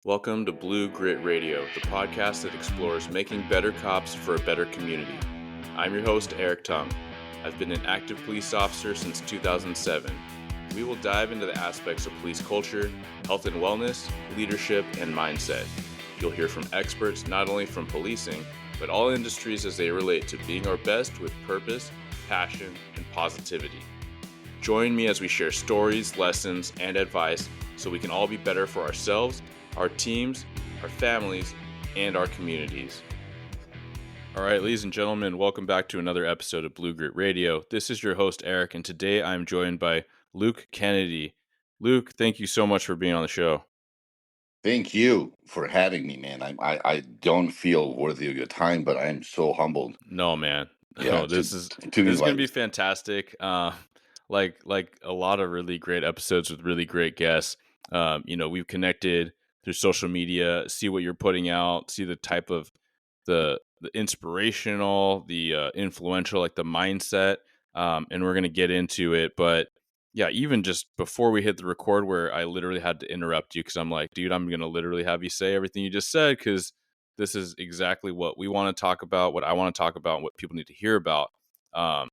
Welcome to Blue Grit Radio, the podcast that explores making better cops for a better community. I'm your host, Eric Tung. I've been an active police officer since 2007. We will dive into the aspects of police culture, health and wellness, leadership, and mindset. You'll hear from experts not only from policing, but all industries as they relate to being our best with purpose, passion, and positivity. Join me as we share stories, lessons, and advice so we can all be better for ourselves, our teams, our families, and our communities. All right, ladies and gentlemen, welcome back to another episode of Blue Grit Radio. This is your host, Eric, and today I'm joined by Luke Kennedy. Luke, thank you so much for being on the show. Thank you for having me, man. I don't feel worthy of your time, but I'm so humbled. No, man. Yeah, No, this is to going to invite. be fantastic. Like a lot of really great episodes with really great guests. We've connected through social media, see what you're putting out, see the type of the inspirational, the influential, like the mindset, and we're going to get into it. But yeah, even just before we hit the record, where I literally had to interrupt you because I'm like, dude, I'm going to literally have you say everything you just said because this is exactly what we want to talk about, what I want to talk about, and what people need to hear about. But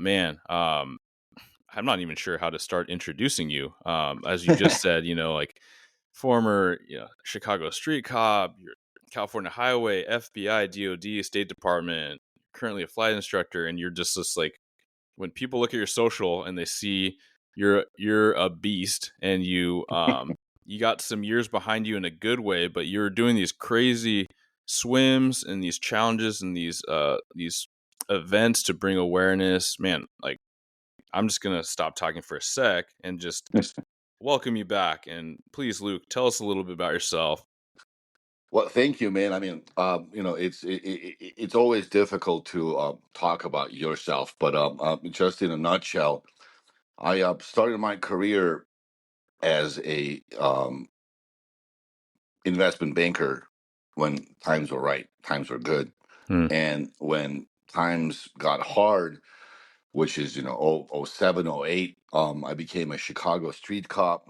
man, I'm not even sure how to start introducing you. As you just said, like former Chicago street cop, you're California Highway, FBI, DoD, State Department, currently a flight instructor, and you're just this like when people look at your social and they see you're a beast and you got some years behind you in a good way, but you're doing these crazy swims and these challenges and these events to bring awareness. Man, like I'm just gonna stop talking for a sec and just welcome you back. And please, Luke, tell us a little bit about yourself. Well, thank you, man. I mean, it's always difficult to talk about yourself, but just in a nutshell, I started my career as a investment banker when times were right, times were good, Hmm. and when times got hard, which is oh 07, oh 08, I became a Chicago street cop,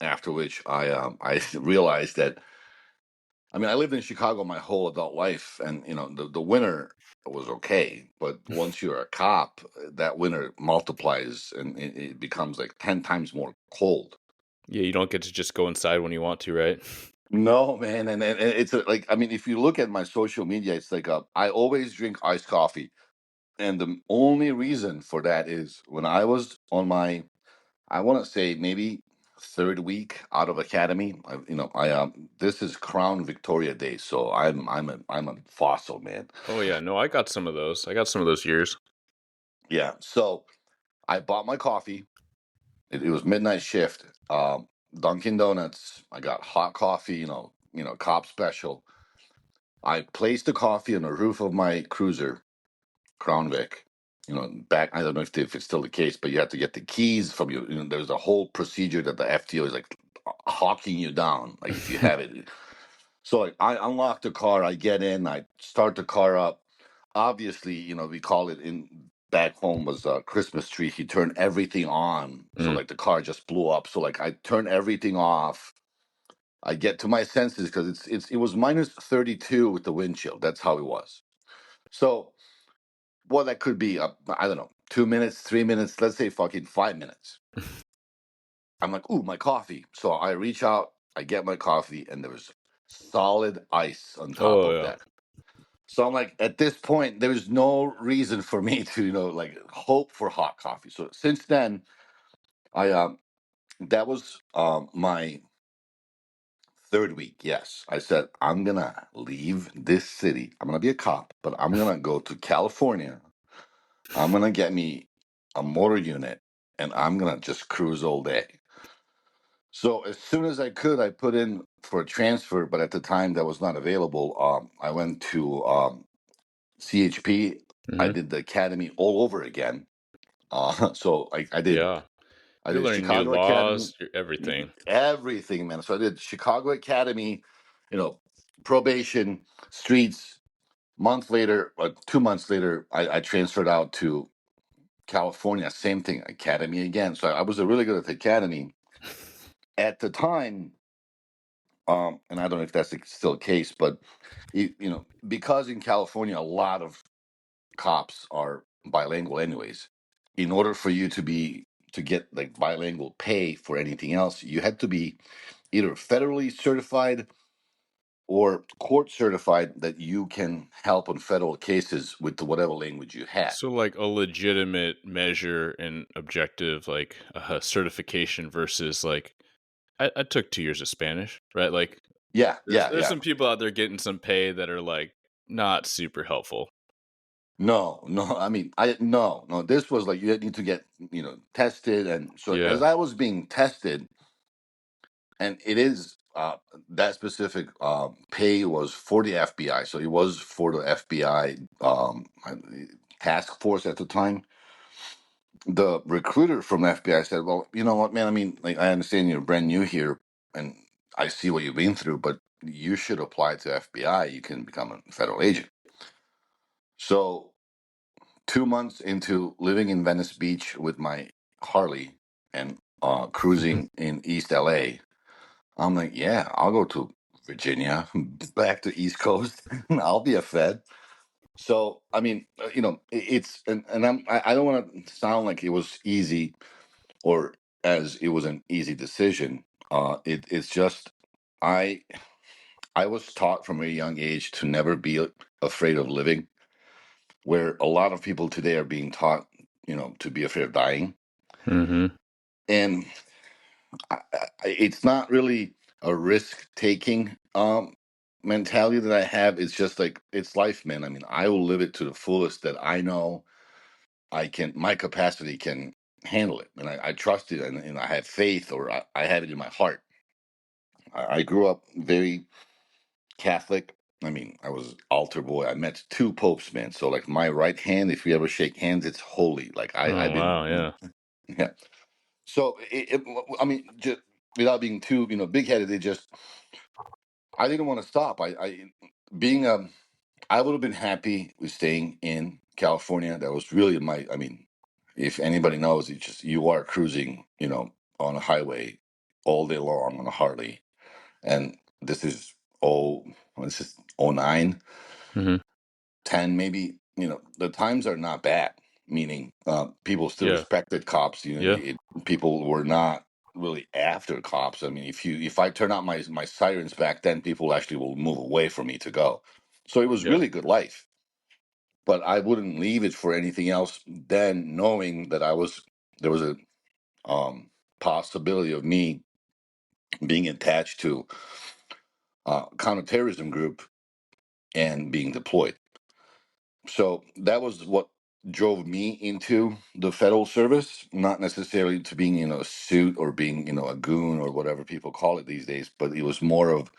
after which I realized that, I mean, I lived in Chicago my whole adult life, and the winter was okay, but once you're a cop, that winter multiplies and it becomes like 10 times more cold. Yeah, you don't get to just go inside when you want to, right? No, man, and it's like, I mean, if you look at my social media, it's like I always drink iced coffee. And the only reason for that is when I was on my, I want to say maybe third week out of academy. This is Crown Victoria Day, so I'm a fossil, man. Oh yeah, no, I got some of those. I got some of those years. Yeah, so I bought my coffee. It was midnight shift. Dunkin' Donuts. I got hot coffee. Cop special. I placed the coffee on the roof of my cruiser, Crown Vic. Back, I don't know if it's still the case, but you have to get the keys from you. There's a whole procedure that the FTO is like hawking you down, like if you have it. So like, I unlock the car, I get in, I start the car up. Obviously, we call it in back home was a Christmas tree. He turned everything on, so Mm. like the car just blew up. So like I turn everything off. I get to my senses because it was minus 32 with the wind chill. That's how it was. So well, that could be, I don't know, 2 minutes, 3 minutes, let's say fucking 5 minutes. I'm like, ooh, my coffee. So I reach out, I get my coffee, and there was solid ice on top Oh of yeah. that. So I'm like, at this point, there's no reason for me to, like hope for hot coffee. So since then, I that was my third week. Yes, I said I'm gonna leave this city. I'm gonna be a cop, but I'm gonna go to California. I'm gonna get me a motor unit and I'm gonna just cruise all day. So as soon as I could, I put in for a transfer, but at the time that was not available. I went to CHP. I Hmm. did the academy all over again. So I did Yeah, I you're did learning new Chicago Academy, laws, everything. everything, man. So I did Chicago Academy, you know, probation, streets. Month later, 2 months later, I transferred out to California, same thing, academy again. So I was really good at the academy. At the time, And I don't know if that's still the case, but because in California a lot of cops are bilingual anyways. In order for you to get like bilingual pay for anything else, you had to be either federally certified or court certified that you can help on federal cases with whatever language you had. So, like a legitimate measure and objective, like certification versus like I took 2 years of Spanish, right? Like, Yeah, there's yeah, there's yeah. some people out there getting some pay that are like not super helpful. No, no. I mean, I no, no. This was like you need to get tested, and so as Yeah. I was being tested, and it is that specific pay was for the FBI, so it was for the FBI task force at the time. The recruiter from the FBI said, "Well, you know what, man? I mean, like, I understand you're brand new here, and I see what you've been through, but you should apply to FBI. You can become a federal agent." So 2 months into living in Venice Beach with my Harley and cruising in East LA, I'm like, yeah, I'll go to Virginia, back to East Coast. I'll be a Fed. So, I mean, it's and I don't want to sound like it was easy or as it was an easy decision. It's just I I was taught from a young age to never be afraid of living, where a lot of people today are being taught, to be afraid of dying. Hmm. And it's not really a risk taking mentality that I have. It's just like it's life, man. I mean, I will live it to the fullest that I know I can. My capacity can handle it, and I trust it, and I have faith, or I have it in my heart. I grew up very Catholic. I mean, I was altar boy. I met two popes, man. So like my right hand, if we ever shake hands, it's holy. Like I've Oh wow, been, yeah. yeah. So I mean, just without being too, big headed, it just I didn't want to stop. Being I would have been happy with staying in California. That was really my. I mean, if anybody knows, it's just you are cruising, on a highway all day long on a Harley, and this is this is '09, Hmm. 10 maybe. The times are not bad. Meaning, people still Yeah. respected cops. Yeah. People were not really after cops. I mean, if I turn out my sirens back then, people actually will move away from me to go. So it was Yeah. really good life, but I wouldn't leave it for anything else. Then knowing that there was a possibility of me being attached to a counterterrorism group and being deployed. So that was what drove me into the federal service, not necessarily to being in a suit or being, a goon or whatever people call it these days, but it was more of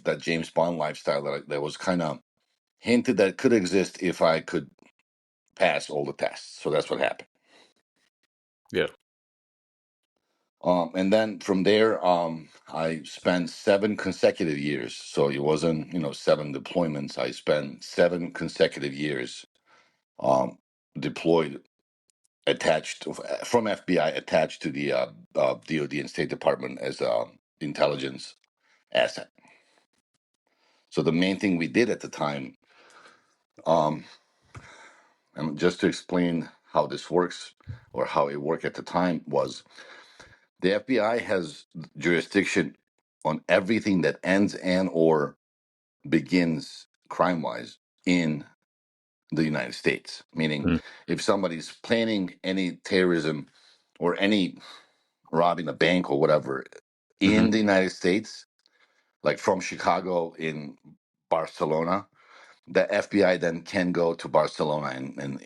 that James Bond lifestyle that was kind of hinted that could exist if I could pass all the tests. So that's what happened. Yeah. And then from there, I spent 7 consecutive years. So it wasn't, 7 deployments. I spent 7 consecutive years um, deployed, attached from FBI, attached to the DoD and State Department as a intelligence asset. So the main thing we did at the time, um, and just to explain how this works or how it worked at the time, was the FBI has jurisdiction on everything that ends and or begins crime wise in the United States. Meaning, Mm. if somebody's planning any terrorism or any robbing a bank or whatever Hmm. in the United States, like from Chicago in Barcelona, the FBI then can go to Barcelona and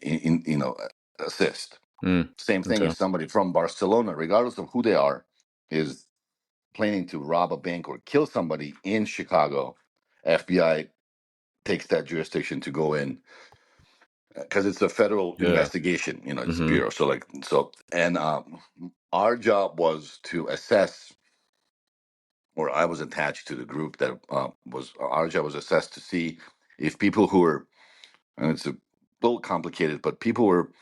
assist. Mm. Same thing Okay. if somebody from Barcelona, regardless of who they are, is planning to rob a bank or kill somebody in Chicago, FBI takes that jurisdiction to go in because it's a federal Yeah. investigation. It's a Hmm. bureau. And our job was to assess, or I was attached to the group that was our job was assessed to see if people who were, and it's a little complicated, but people were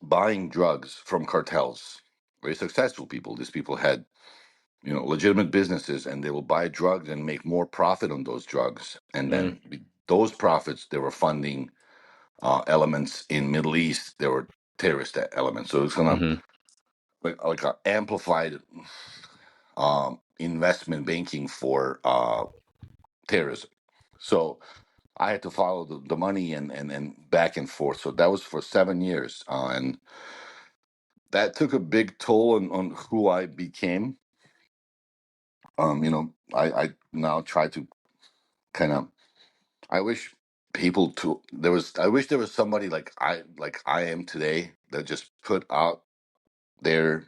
buying drugs from cartels, very successful people. These people had legitimate businesses, and they will buy drugs and make more profit on those drugs, and Mm. then those profits they were funding elements in Middle East. They were terrorist elements, so it's gonna Mm-hmm. like a amplified investment banking for terrorism. So I had to follow the money and back and forth. So that was for 7 years, and that took a big toll on who I became. I now try to kind of. I wish people to there was. I wish there was somebody like I am today that just put out there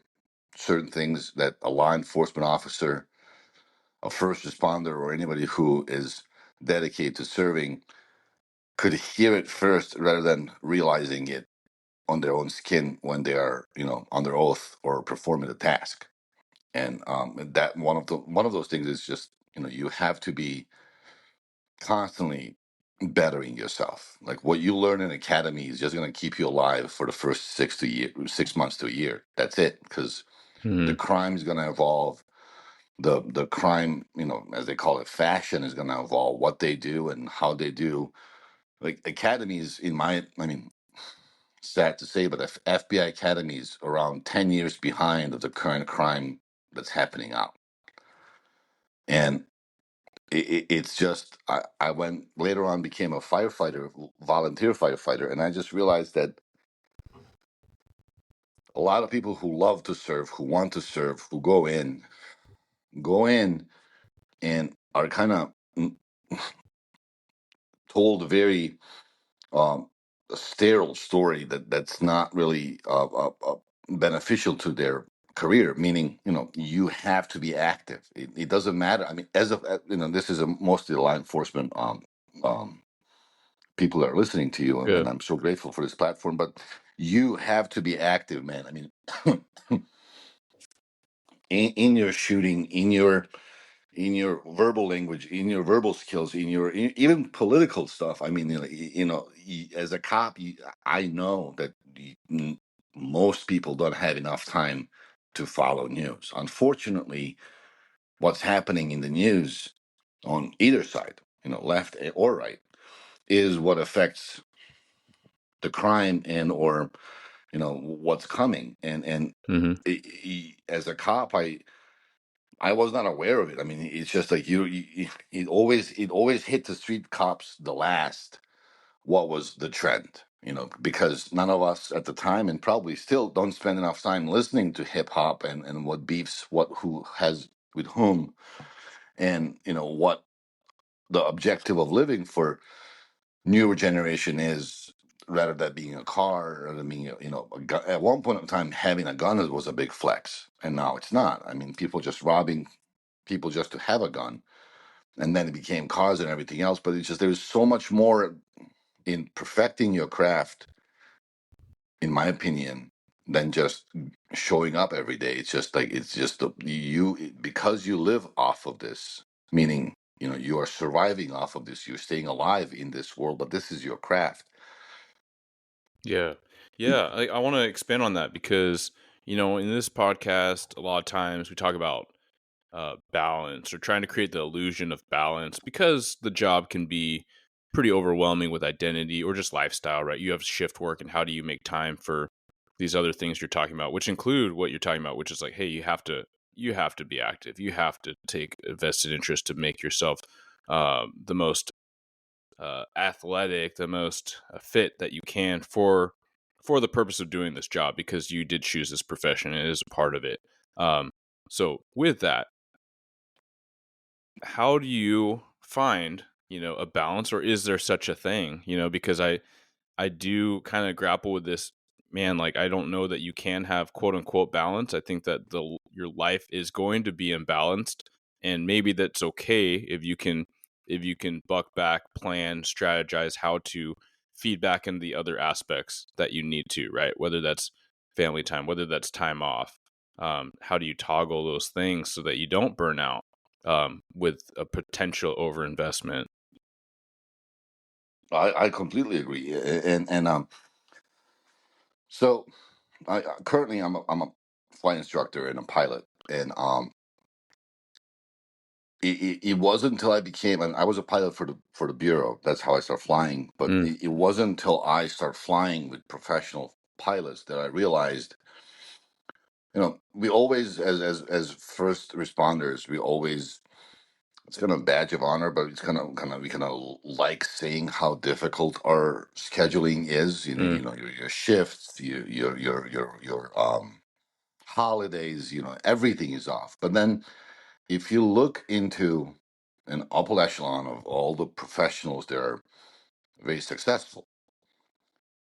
certain things that a law enforcement officer, a first responder, or anybody who is dedicated to serving could hear it first rather than realizing it on their own skin when they are, under oath or performing a task. And that one of those things is just, you have to be constantly bettering yourself. Like what you learn in academy is just going to keep you alive for the first 6 months to a year. That's it, because the Mm-hmm. crime is going to evolve. The crime, as they call it, fashion is going to evolve. What they do and how they do. Like academies, I mean, sad to say, but FBI Academy is around 10 years behind of the current crime that's happening out. And it's just, I went later on, became a firefighter, volunteer firefighter, and I just realized that a lot of people who love to serve, who want to serve, who go in and are kind of told very um, a sterile story that's not really beneficial to their career. Meaning, you have to be active. It doesn't matter. I mean, this is mostly law enforcement um, people that are listening to you, Yeah. and I'm so grateful for this platform. But you have to be active, man. I mean, in your shooting, in your verbal language, in your verbal skills, even political stuff. I mean, as a cop, I know that most people don't have enough time to follow news. Unfortunately, what's happening in the news on either side, left or right, is what affects the crime and or what's coming. And Mm-hmm. as a cop, I was not aware of it. I mean, it's just like it always hit the street cops the last. What was the trend? Because none of us at the time, and probably still, don't spend enough time listening to hip hop and what beefs, who has with whom, and what the objective of living for newer generation is, rather than being a car, rather than being a gun. At one point in time, having a gun was a big flex, and now it's not. I mean, people just robbing people just to have a gun, and then it became cars and everything else. But it's just there's so much more in perfecting your craft, in my opinion, than just showing up every day. It's just because you live off of this, meaning you are surviving off of this. You're staying alive in this world, but this is your craft. Yeah. Yeah. I want to expand on that because, in this podcast, a lot of times we talk about balance or trying to create the illusion of balance because the job can be pretty overwhelming with identity or just lifestyle, right? You have shift work, and how do you make time for these other things you're talking about, which include what you're talking about, which is like, hey, you have to be active. You have to take a vested interest to make yourself the most athletic, the most fit that you can for the purpose of doing this job because you did choose this profession and it is a part of it. Um, so with that, how do you find a balance, or is there such a thing? Because I do kind of grapple with this, man. Like, I don't know that you can have quote unquote balance. I think that your life is going to be imbalanced, and maybe that's okay if you can buck back, plan, strategize how to feed back into the other aspects that you need to, right? Whether that's family time, whether that's time off. How do you toggle those things so that you don't burn out with a potential overinvestment? I completely agree, and so currently I'm a flight instructor and a pilot, and it wasn't until I became, and I was a pilot for the bureau. That's how I started flying. But Mm. it wasn't until I started flying with professional pilots that I realized, we always, as first responders, we always, it's kind of a badge of honor, but it's we kind of like saying how difficult our scheduling is. Mm. Your shifts, your holidays. Everything is off. But then if you look into an upper echelon of all the professionals that are very successful,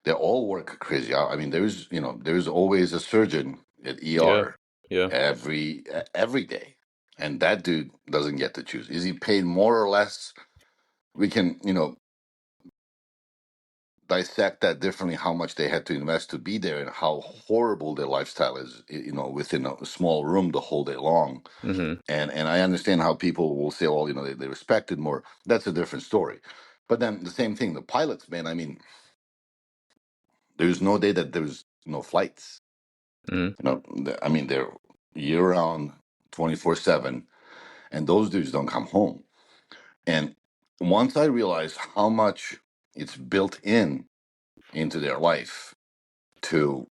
they all work crazy hours. I mean, there's always a surgeon at Yeah. ER Yeah. every day, and that dude doesn't get to choose. Is he paid more or less? We can dissect that differently. How much they had to invest to be there, and how horrible their lifestyle is. Within a small room the whole day long. Mm-hmm. And I understand how people will say, well, they respect it more. That's a different story. But then the same thing, the pilots, man. I mean, there's no day that there's no flights. Mm-hmm. I mean, they're year round, 24/7, and those dudes don't come home. And once I realized how much it's built into their life to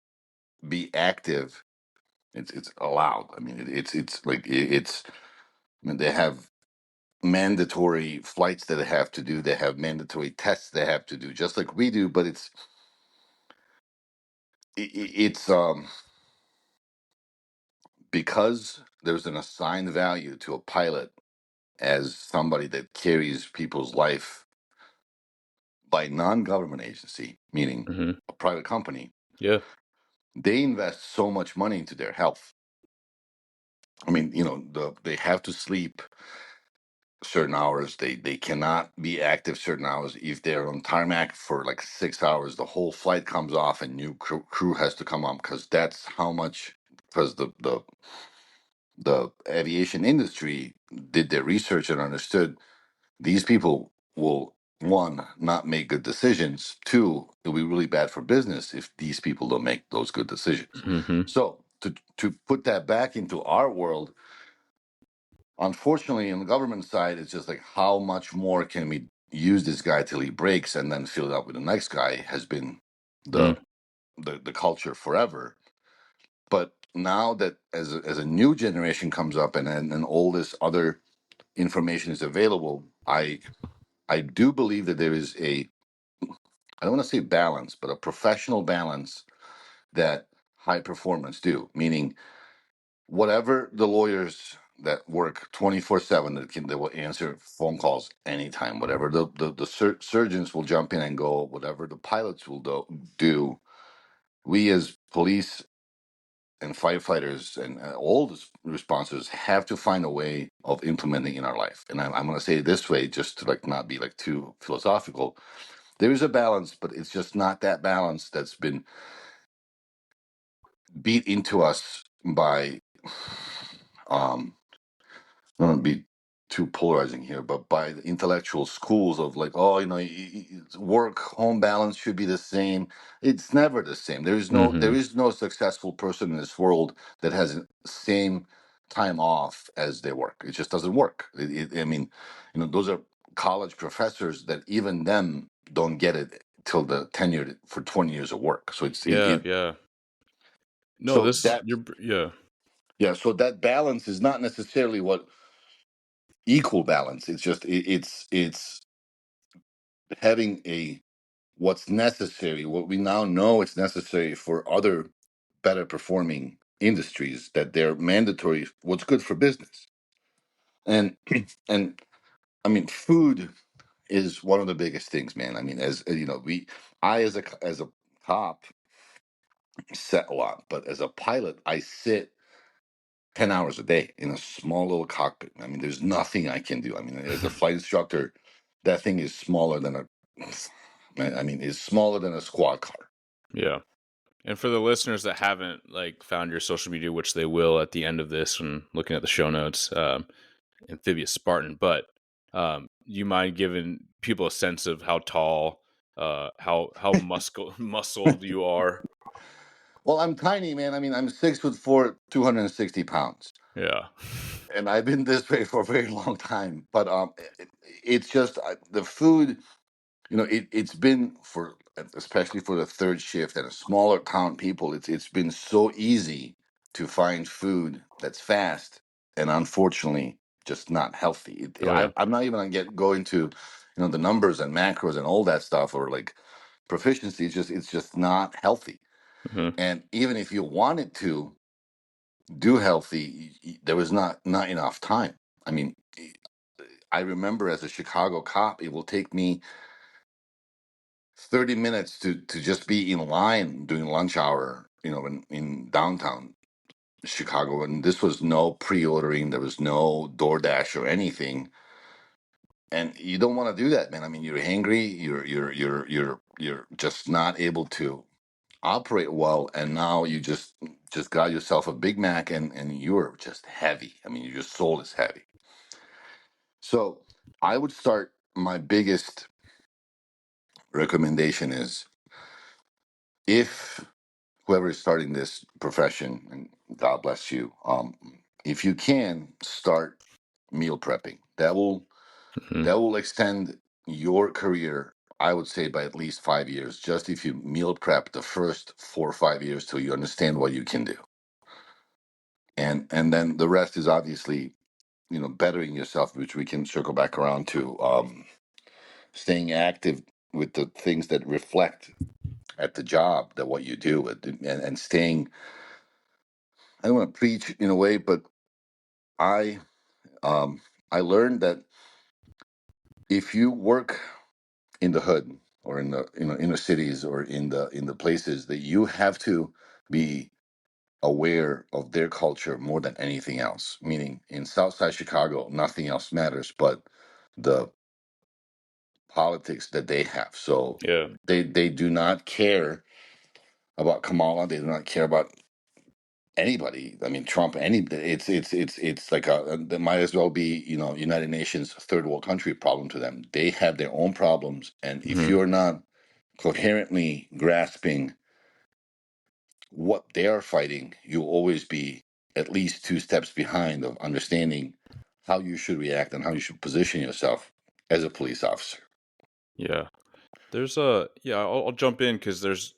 be active, it's allowed. I mean, it's like it's. I mean, they have mandatory flights that they have to do. They have mandatory tests they have to do, just like we do. But it's because there's an assigned value to a pilot as somebody that carries people's life by non-government agency, meaning Mm-hmm. a private company. Yeah. They invest so much money into their health. I mean, they have to sleep certain hours. They cannot be active certain hours. If they're on tarmac for like 6 hours, the whole flight comes off and new crew has to come on, because that's how much. Because the aviation industry did their research and understood these people will, one, not make good decisions. Two, it'll be really bad for business if these people don't make those good decisions. Mm-hmm. So to put that back into our world, unfortunately, on the government side, it's just like, how much more can we use this guy till he breaks and then fill it up with the next guy, has been Mm. the the culture forever. But now that as a new generation comes up, and all this other information is available, I do believe that there is I don't want to say balance, but a professional balance that high performance do, meaning whatever the lawyers that work 24/7, they will answer phone calls anytime. Whatever the surgeons will jump in and go. Whatever the pilots will do. We as police and firefighters and all the responses have to find a way of implementing in our life. And I'm going to say it this way, just to like not be like too philosophical. There is a balance, but it's just not that balance that's been beat into us by I don't want to be too polarizing here, but by the intellectual schools of like, oh, work home balance should be the same. It's never the same. There Mm-hmm. is no successful person in this world that has the same time off as they work. It just doesn't work. I mean, those are college professors that even them don't get it till the tenure for 20 years of work. So Yeah. Yeah. No, so this that you're yeah. yeah, so that balance is not necessarily what equal balance. It's just it's having a what's necessary, what we now know it's necessary for other better performing industries, that they're mandatory, what's good for business. And and I mean, food is one of the biggest things, man. I mean, as we I as a cop sit a lot, but as a pilot I sit 10 hours a day in a small little cockpit. I mean, there's nothing I can do. I mean, as a flight instructor, that thing is smaller than I mean, it's smaller than a squad car. Yeah. And for the listeners that haven't like found your social media, which they will at the end of this when looking at the show notes, amphibious Spartan, but you mind giving people a sense of how tall, how muscled you are? Well, I'm tiny, man. I mean, I'm 6'4", 260 pounds. Yeah. and I've been this way for a very long time. But it's just the food. It's been for, especially for the third shift and a smaller town people. It's been so easy to find food that's fast and unfortunately just not healthy. Oh yeah. I'm not even gonna go into the numbers and macros and all that stuff, or like proficiency. It's just not healthy. Hmm. And even if you wanted to do healthy, there was not enough time. I mean, I remember as a Chicago cop, it will take me 30 minutes to just be in line during lunch hour, in downtown Chicago. And this was no pre-ordering, there was no DoorDash or anything. And you don't want to do that, man. I mean, you're hangry, you're just not able to operate well, and now you just got yourself a Big Mac, and you're just heavy. I mean, your soul is heavy. So I would start, my biggest recommendation is, if whoever is starting this profession, and God bless you, if you can start meal prepping, Hmm. that will extend your career, I would say, by at least 5 years. Just if you meal prep the first 4 or 5 years till you understand what you can do, and then the rest is obviously bettering yourself, which we can circle back around to, staying active with the things that reflect at the job, that what you do, and staying. I don't want to preach in a way, but I um, I learned that if you work in the hood, or in the inner cities, or in the places, that you have to be aware of their culture more than anything else. Meaning, in Southside Chicago, nothing else matters but the politics that they have. So Yeah. they do not care about Kamala. They do not care about anybody. I mean, Trump. It's like that might as well be United Nations third world country problem to them. They have their own problems, and if Hmm. you're not coherently grasping what they are fighting, you'll always be at least two steps behind of understanding how you should react and how you should position yourself as a police officer. Yeah. There's a yeah. I'll jump in because there's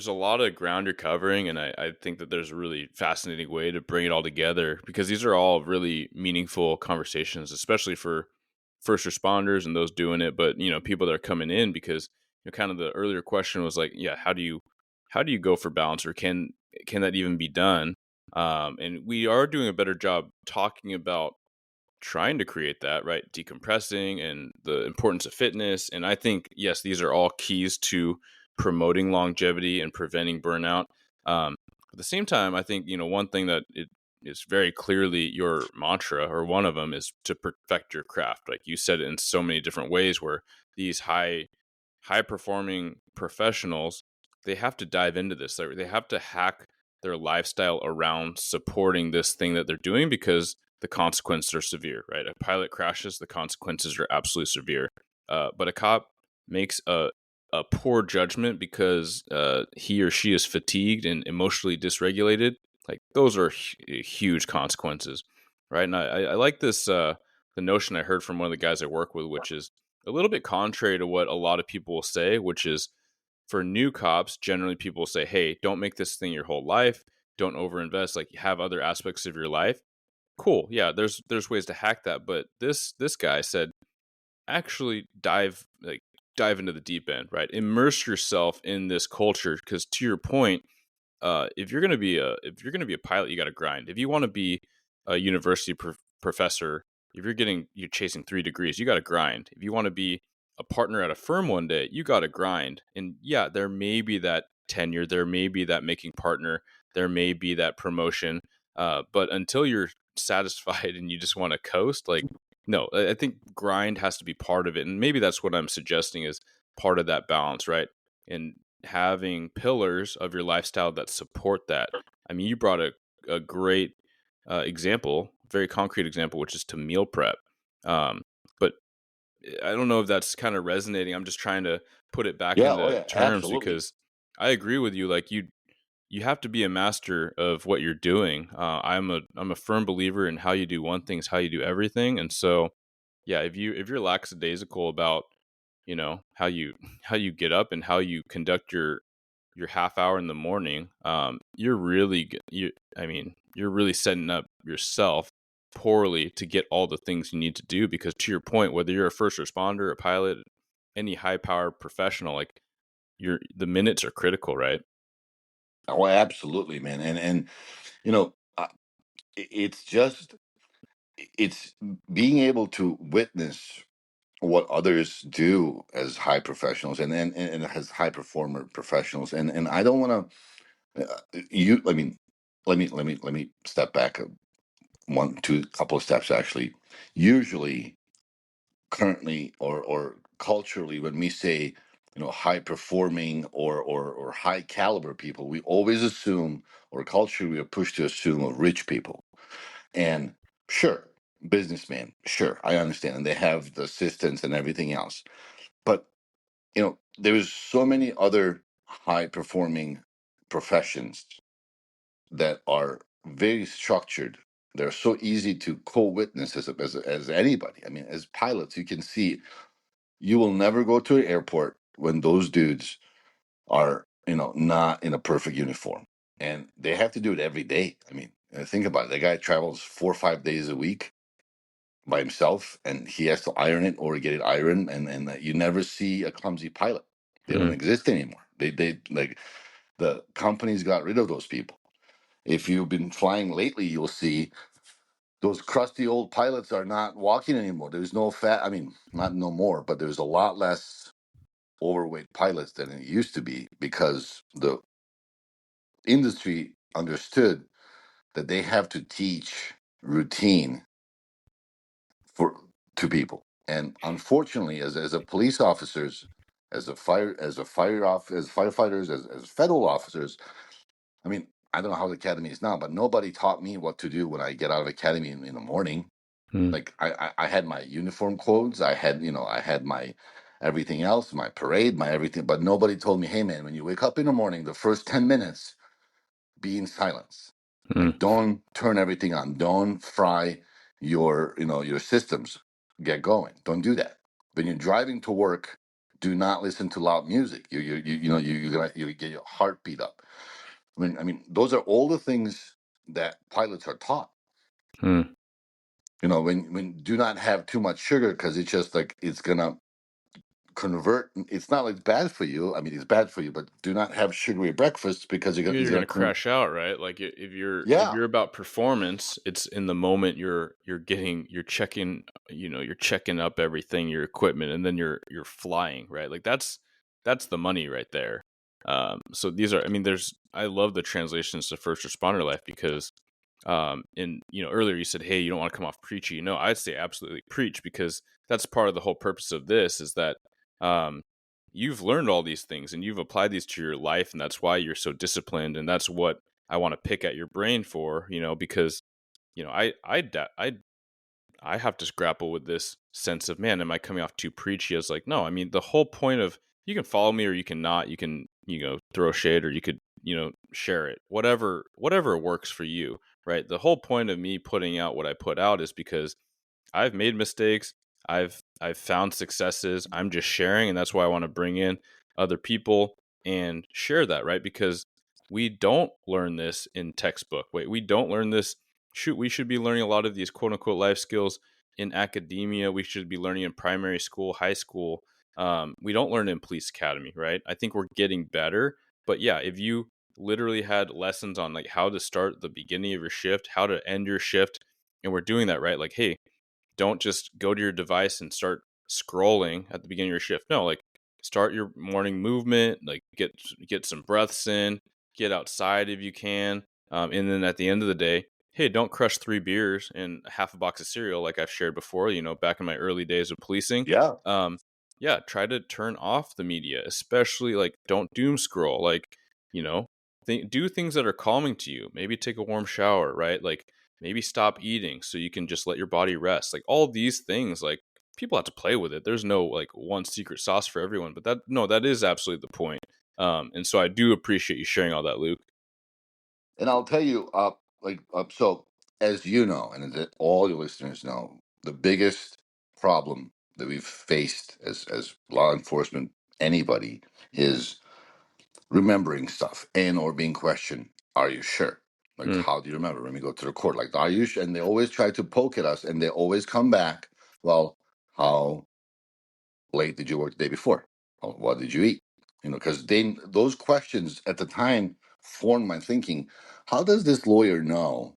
a lot of ground you're covering, and I think that there's a really fascinating way to bring it all together because these are all really meaningful conversations, especially for first responders and those doing it, but people that are coming in because kind of the earlier question was like, yeah, how do you go for balance, or can that even be done? And we are doing a better job talking about trying to create that, right? Decompressing and the importance of fitness. And I think, yes, these are all keys to promoting longevity and preventing burnout. At the same time, I think, one thing that it is very clearly your mantra, or one of them, is to perfect your craft. Like you said it in so many different ways, where these high performing professionals, they have to dive into this. They have to hack their lifestyle around supporting this thing that they're doing, because the consequences are severe, right? A pilot crashes, the consequences are absolutely severe. But a cop makes a poor judgment because he or she is fatigued and emotionally dysregulated. Like those are huge consequences, right? And I like this the notion I heard from one of the guys I work with, which is a little bit contrary to what a lot of people will say, which is, for new cops, generally people will say, hey, don't make this thing your whole life. Don't overinvest. Like, you have other aspects of your life. Cool. Yeah, there's ways to hack that. But this guy said, actually dive into the deep end, right? Immerse yourself in this culture, because to your point, if you're gonna be a pilot, you got to grind. If you want to be a university professor, if you're chasing 3 degrees, you got to grind. If you want to be a partner at a firm one day, you got to grind. And yeah, there may be that tenure, there may be that making partner, there may be that promotion, but until you're satisfied and you just want to coast, like, no, I think grind has to be part of it, and maybe that's what I'm suggesting is part of that balance, right? And having pillars of your lifestyle that support that. I mean, you brought a great example, very concrete example, which is to meal prep. But I don't know if that's kind of resonating. I'm just trying to put it back Yeah, oh into yeah, terms absolutely. because I agree with you. Like, you have to be a master of what you're doing. I'm a firm believer in how you do one thing is how you do everything. And so, yeah, if you're lackadaisical about, how you how you get up and how you conduct your half hour in the morning, you're really you're really setting up yourself poorly to get all the things you need to do. Because to your point, whether you're a first responder, a pilot, any high powered professional, like the minutes are critical, right? Oh, absolutely, man. And you know, it's just it's being able to witness what others do as high professionals and as high performer professionals. And I don't want to you. I mean, let me step back one, two, couple of steps actually. Usually, currently, or culturally, when we say high performing or high caliber people, we always assume, or culturally we are pushed to assume, of rich people. And sure, businessman, sure, I understand, and they have the assistants and everything else. But there's so many other high performing professions that are very structured. They're so easy to co-witness as anybody. I mean, as pilots, you can see you will never go to an airport when those dudes are, not in a perfect uniform, and they have to do it every day. I mean, think about it. The guy travels 4 or 5 days a week by himself, and he has to iron it or get it ironed, and you never see a clumsy pilot. They don't Mm, exist anymore. They like the companies got rid of those people. If you've been flying lately, you'll see those crusty old pilots are not walking anymore. There's no fat. I mean, not no more, but there's a lot less overweight pilots than it used to be because the industry understood that they have to teach routine for to people. And unfortunately, as a police officers, as firefighters, as federal officers, I mean, I don't know how the academy is now, but nobody taught me what to do when I get out of academy in the morning. mm, Like I had my uniform codes, I had my everything else, my parade, my everything, but nobody told me, hey man, when you wake up in the morning, the first 10 minutes, be in silence. mm, Like don't turn everything on. Don't fry your systems. Get going. Don't do that. When you're driving to work, do not listen to loud music. You get your heart beat up. I mean, those are all the things that pilots are taught. mm. When do not have too much sugar because it's just like it's gonna convert. It's not like it's bad for you. I mean, it's bad for you, but do not have sugary breakfast because it's You're gonna gonna crash out, right? Like if yeah, you're about performance, it's in the moment you're checking, you're checking up everything, your equipment, and then you're flying, right? Like that's the money right there. So these are, I mean, I love the translations to first responder life because, and earlier you said, hey, you don't want to come off preachy. No, I'd say absolutely preach, because that's part of the whole purpose of this is that, um, you've learned all these things and you've applied these to your life, and that's why you're so disciplined, and that's what I want to pick at your brain for, because I have to grapple with this sense of, man, am I coming off too preachy? As like, no, I mean, the whole point of, you can follow me or you can not, you can, throw shade, or you could, share it, whatever works for you, right? The whole point of me putting out what I put out is because I've made mistakes. I've found successes. I'm just sharing, and that's why I want to bring in other people and share that, right? Because we don't learn this in textbook. Wait, we don't learn this. Shoot, we should be learning a lot of these quote unquote life skills in academia. We should be learning in primary school, high school. We don't learn in police academy, right? I think we're getting better, but yeah, if you literally had lessons on like how to start the beginning of your shift, how to end your shift, and we're doing that, right? Like, hey, don't just go to your device and start scrolling at the beginning of your shift. No, like start your morning movement, like get some breaths in, get outside if you can, and then at the end of the day, hey, don't crush 3 beers and half a box of cereal like I've shared before. Back in my early days of policing. yeah. Um, yeah, try to turn off the media, especially like don't doom scroll. Like, you know, do things that are calming to you. Maybe take a warm shower, right? Like maybe stop eating so you can just let your body rest. Like all these things, like people have to play with it. There's no like one secret sauce for everyone, but that is absolutely the point. And so I do appreciate you sharing all that, Luke. And I'll tell you, so as you know, and as all your listeners know, the biggest problem that we've faced as law enforcement, anybody, is remembering stuff and or being questioned. Are you sure? Like, Mm, how do you remember when we go to the court? Like, are you sure? And they always try to poke at us, and they always come back. Well, how late did you work the day before? Well, what did you eat? Because those questions at the time formed my thinking. How does this lawyer know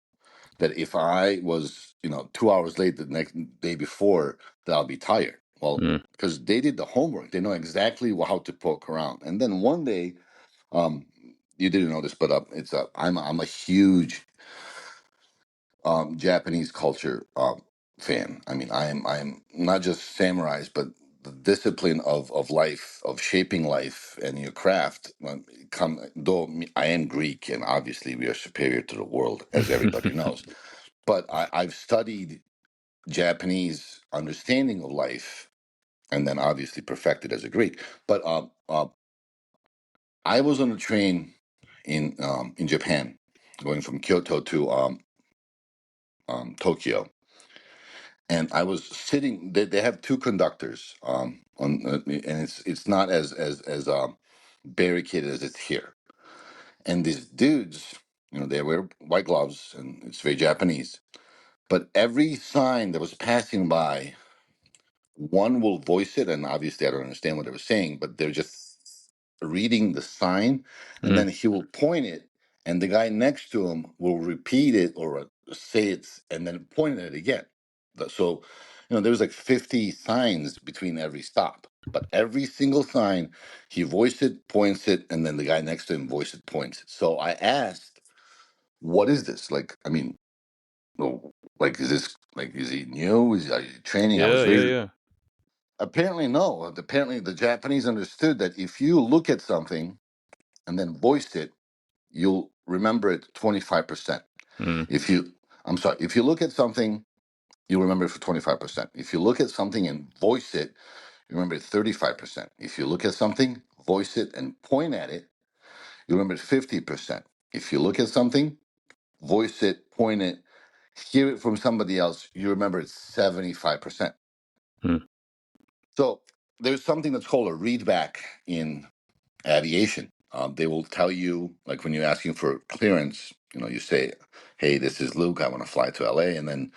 that if I was, 2 hours late the next day before, that I'll be tired? Well, mm. because they did the homework. They know exactly how to poke around. And then one day, um, you didn't know this, but I'm a huge Japanese culture fan. I mean, I'm not just samurais, but the discipline of life, of shaping life and your craft. Though I am Greek, and obviously we are superior to the world, as everybody knows. But I've studied Japanese understanding of life, and then obviously perfected as a Greek. But I was on a train in Japan, going from Kyoto to Tokyo, and I was sitting. They have two conductors, and it's not as barricaded as it's here. And these dudes, they wear white gloves, and it's very Japanese. But every sign that was passing by, one will voice it, and obviously I don't understand what they were saying, but they're just reading the sign, and Mm, then he will point it, and the guy next to him will repeat it or say it, and then point at it again. So, there's like 50 signs between every stop, but every single sign, he voiced it, points it, and then the guy next to him voiced it, points it. So I asked, "What is this? Like, I mean, no, like, is he new? Are you training?" I yeah, was yeah, raised. yeah. Apparently, no. Apparently, the Japanese understood that if you look at something and then voice it, you'll remember it 25%. Mm, If you, I'm sorry, if you look at something, you remember it for 25%. If you look at something and voice it, you remember it 35%. If you look at something, voice it, and point at it, you remember it 50%. If you look at something, voice it, point it, hear it from somebody else, you remember it 75%. mm, So there's something that's called a readback in aviation. They will tell you, like when you're asking for clearance, you say, "Hey, this is Luke. I want to fly to LA," and then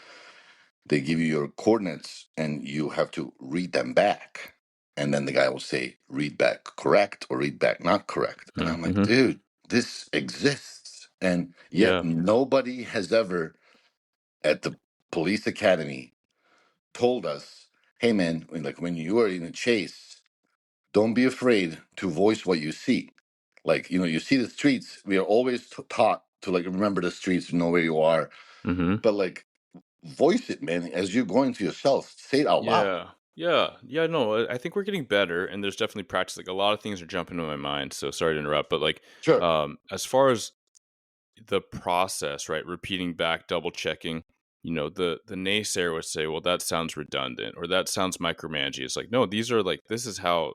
they give you your coordinates, and you have to read them back. And then the guy will say, "Read back correct" or "Read back not correct." And I'm like, mm-hmm. dude, this exists, and yet Yeah. nobody has ever at the police academy told us, "Hey, man, like when you are in a chase, don't be afraid to voice what you see." Like, you see the streets, we are always taught to like remember the streets, know where you are, Mm-hmm. but like voice it, man, as you're going to yourself, say it out loud. Yeah. Yeah. Yeah. No, I think we're getting better, and there's definitely practice. Like a lot of things are jumping into my mind. So sorry to interrupt, but like, Sure. as far as the process, right? Repeating back, double checking. The naysayer would say, "Well, that sounds redundant, or that sounds micromanaging." It's like, no, these are like this is how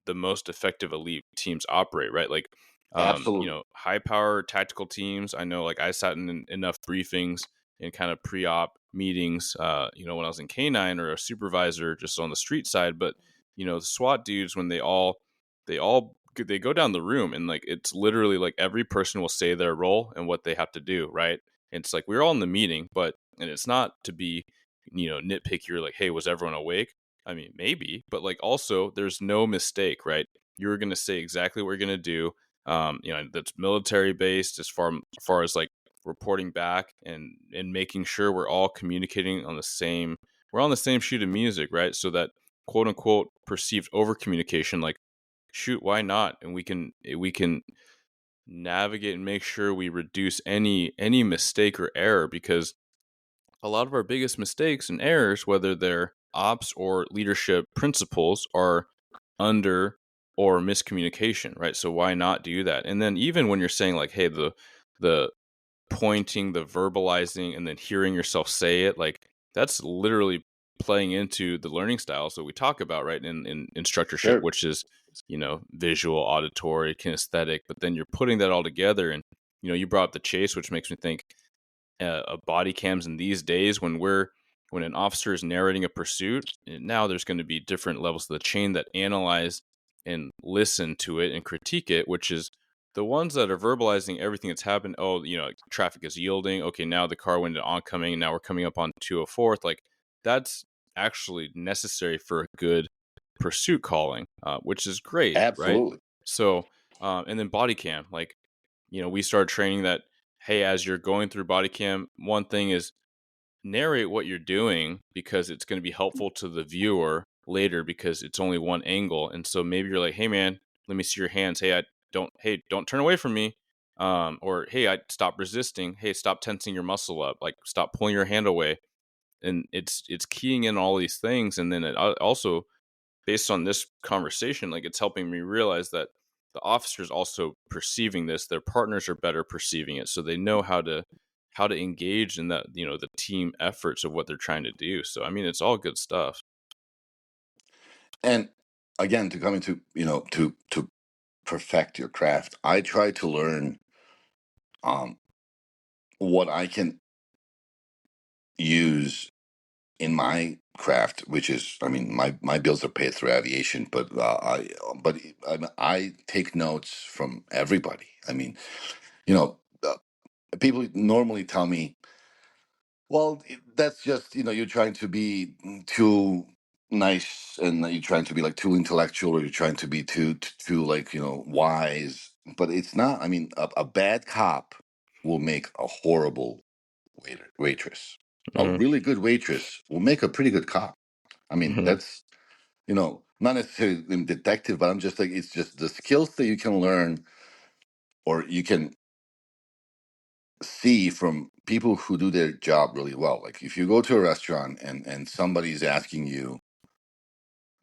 the most effective elite teams operate, right? Like, Absolutely. high power tactical teams. I know, like, I sat in enough briefings and kind of pre-op meetings, when I was in K9 or a supervisor just on the street side. But the SWAT dudes, when they go down the room, and like it's literally like every person will say their role and what they have to do, right? And it's like we're all in the meeting, and it's not to be nitpicky or like, hey, was everyone awake? I mean, maybe, but like also there's no mistake, right? You're going to say exactly what you're going to do. That's military based as far as like reporting back and making sure we're all communicating we're on the same sheet of music, right? So that quote unquote perceived over communication, like, shoot, why not? And we can navigate and make sure we reduce any mistake or error, because a lot of our biggest mistakes and errors, whether they're ops or leadership principles, are under or miscommunication, right? So why not do that? And then even when you're saying like, hey, the pointing, the verbalizing, and then hearing yourself say it, like that's literally playing into the learning styles that we talk about, right? In instructorship, Sure. which is, visual, auditory, kinesthetic, but then you're putting that all together. And you brought up the chase, which makes me think of body cams in these days when an officer is narrating a pursuit. Now there's going to be different levels of the chain that analyze and listen to it and critique it, which is the ones that are verbalizing everything that's happened. Oh, traffic is yielding. Okay, now the car went into oncoming, and now we're coming up on 204th. Like, that's actually necessary for a good pursuit calling, which is great, right? Absolutely. So, and then body cam, like, we started training that, hey, as you're going through body cam, one thing is narrate what you're doing because it's going to be helpful to the viewer later because it's only one angle. And so maybe you're like, hey man, let me see your hands. Don't turn away from me. Or hey, I stop resisting. Hey, stop tensing your muscle up. Like, stop pulling your hand away. And it's keying in all these things. And then it also, based on this conversation, like, it's helping me realize that the officers also perceiving this, their partners are better perceiving it, so they know how to engage in that, the team efforts of what they're trying to do. So I mean, it's all good stuff. And again, to come into, to perfect your craft, I try to learn um, what I can use in my craft, which is, I mean, my bills are paid through aviation, but I take notes from everybody. I mean, you know, uh, people normally tell me, well, that's just, you're trying to be too nice, and you're trying to be like too intellectual, or you're trying to be too like, wise. But it's not. I mean, a bad cop will make a horrible waitress. A Mm-hmm. really good waitress will make a pretty good cop. I mean, Mm-hmm. that's, not necessarily in detective, but I'm just like, it's just the skills that you can learn, or you can see from people who do their job really well. Like, if you go to a restaurant and somebody's asking you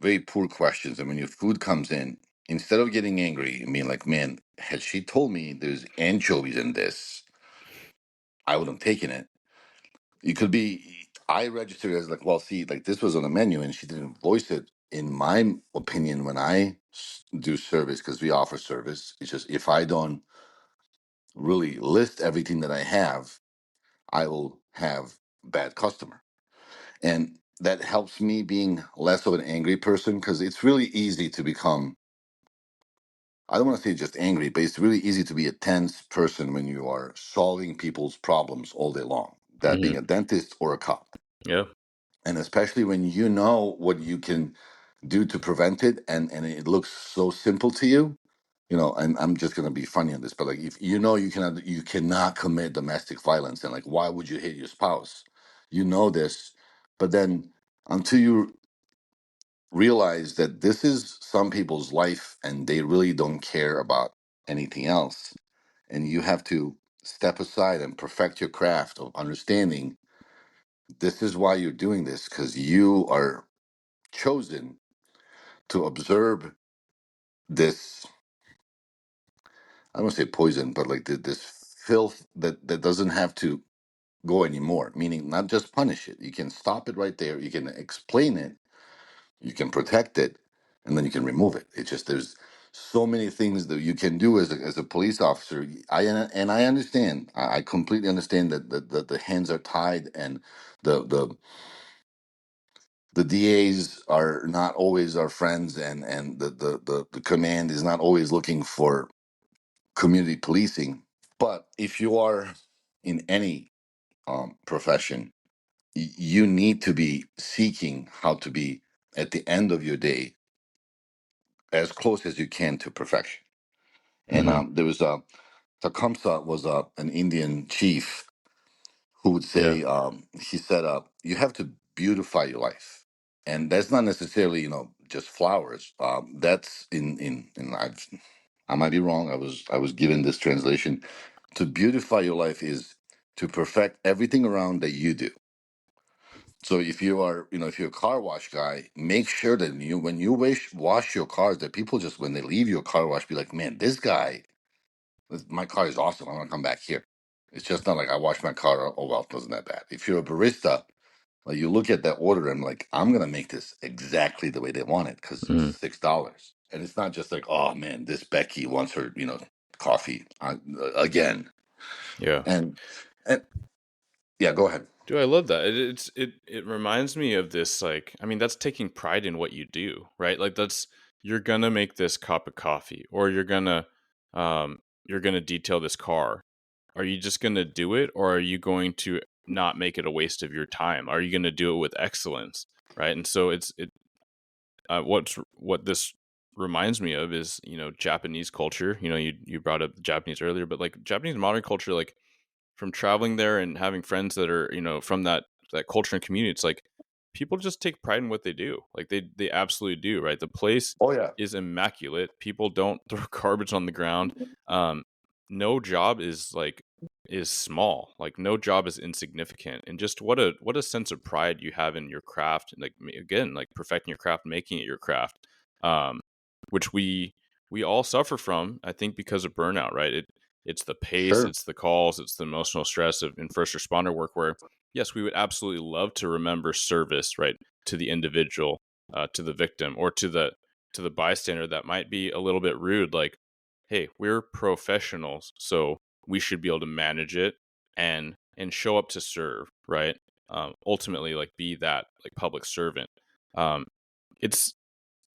very poor questions, and when your food comes in, instead of getting angry and being like, man, had she told me there's anchovies in this, I would have taken it. You could be, I registered as like, well, see, like, this was on the menu and she didn't voice it. In my opinion, when I do service, because we offer service, it's just, if I don't really list everything that I have, I will have bad customer. And that helps me being less of an angry person, because it's really easy to become, I don't want to say just angry, but it's really easy to be a tense person when you are solving people's problems all day long, that Mm-hmm. being a dentist or a cop. Yeah. And especially when you know what you can do to prevent it, and it looks so simple to you, and I'm just going to be funny on this, but like, if you cannot commit domestic violence, and like, why would you hit your spouse? This, but then, until you realize that this is some people's life and they really don't care about anything else, and you have to step aside and perfect your craft of understanding, this is why you're doing this, because you are chosen to observe this, I don't want to say poison, but like this filth that doesn't have to go anymore, meaning not just punish it, you can stop it right there, you can explain it, you can protect it, and then you can remove it. It's just, there's so many things that you can do as a police officer. I understand, I completely understand that the hands are tied, and the the the DAs are not always our friends, and the command is not always looking for community policing. But if you are in any profession, you need to be seeking how to be, at the end of your day, as close as you can to perfection. And Mm-hmm. there was Tecumseh was an Indian chief who would Yeah. say, he said, you have to beautify your life, and that's not necessarily, just flowers. That's in I might be wrong. I was given this translation. To beautify your life is to perfect everything around that you do. So if you are, if you're a car wash guy, make sure that when you wash your cars, that people just, when they leave your car wash, be like, man, this guy, my car is awesome. I want to come back here. It's just not like I wash my car. Oh well, it wasn't that bad. If you're a barista, like, you look at that order and like, I'm gonna make this exactly the way they want it, because it's Mm-hmm. $6, and it's not just like, oh man, this Becky wants her, coffee again. Yeah. And yeah, go ahead. Dude, I love that. It reminds me of this, like, I mean, that's taking pride in what you do, right? Like, that's, you're gonna make this cup of coffee, or you're gonna detail this car. Are you just gonna do it, or are you going to not make it a waste of your time? Are you gonna do it with excellence, right? And so what this reminds me of is, Japanese culture. You brought up Japanese earlier, but like Japanese modern culture, like from traveling there and having friends that are, from that culture and community, it's like people just take pride in what they do. Like they absolutely do, right? The place Oh yeah, is immaculate. People don't throw garbage on the ground. um no job is small. Like no job is insignificant. And just what a sense of pride you have in your craft, and like, again, like perfecting your craft, making it your craft. um which we all suffer from, I think, because of burnout, right? It's the pace, sure. it's the calls, it's the emotional stress of in first responder work, where yes, we would absolutely love to remember service, right, to the individual, to the victim, or to the bystander that might be a little bit rude. Like, hey, we're professionals, so we should be able to manage it and show up to serve, right? Ultimately, like, be that, like, public servant. Um, it's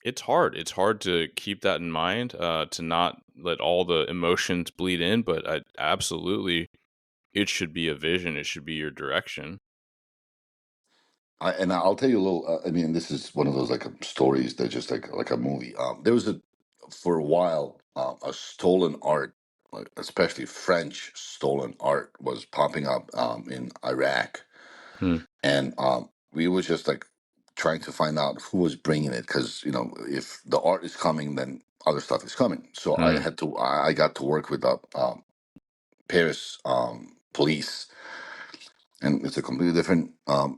it's hard. It's hard to keep that in mind, to not let all the emotions bleed in, but absolutely, it should be a vision. It should be your direction. And I'll tell you a little. I mean, this is one of those like stories that just like a movie. There was for a while a stolen art, like, especially French stolen art, was popping up in Iraq, Hmm. and we were just like trying to find out who was bringing it, because if the art is coming, then other stuff is coming. So Hmm. I got to work with the Paris police, and it's a completely different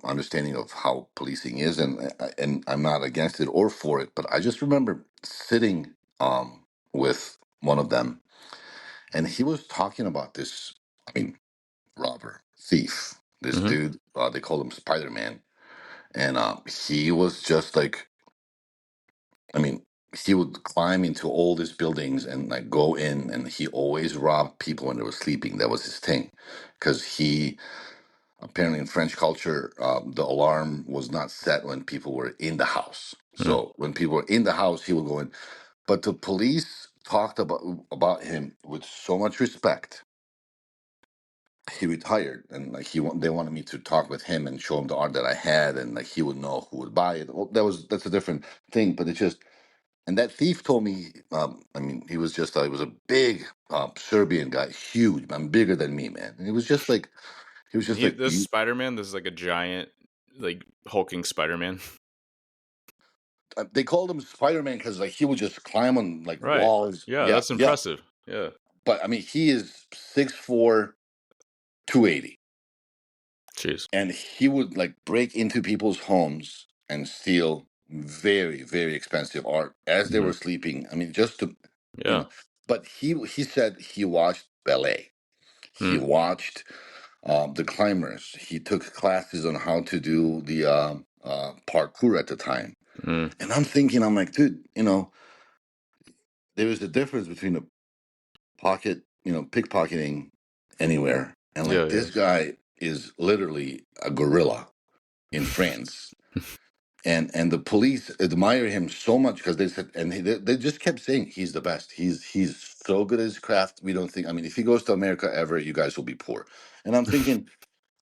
understanding of how policing is, and I'm not against it or for it, but I just remember sitting with one of them, and he was talking about this. I mean, robber, thief, this Hmm. dude. They call him Spider-Man, and he was just like, I mean. He would climb into all these buildings and like go in, and he always robbed people when they were sleeping. That was his thing, because he apparently in French culture, the alarm was not set when people were in the house. Hmm. So when people were in the house, he would go in. But the police talked about him with so much respect. He retired, and like they wanted me to talk with him and show him the art that I had, and like he would know who would buy it. Well, that's a different thing, but it just. And that thief told me, I mean, he was just, he was a big Serbian guy, huge, man, bigger than me, man. And he was And just like, this Spider Man, this is like a giant, like, hulking Spider Man. they called him Spider Man because like he would just climb on like Right. walls. Yeah, Yeah, that's yeah. impressive. Yeah. But I mean, he is 6'4", 280, Jeez. and he would like break into people's homes and steal very very expensive art as they Hmm. were sleeping. I mean, just to you Yeah. know. But he said he watched ballet. He Hmm. watched the climbers. He took classes on how to do the parkour at the time. Hmm. And I'm thinking, I'm like, dude, there is a difference between a pickpocketing anywhere, and Yeah. like Yeah. this guy is literally a gorilla in France. And the police admire him so much because they said, and they just kept saying he's the best. He's so good at his craft. We don't think. I mean, if he goes to America ever, you guys will be poor. And I'm thinking,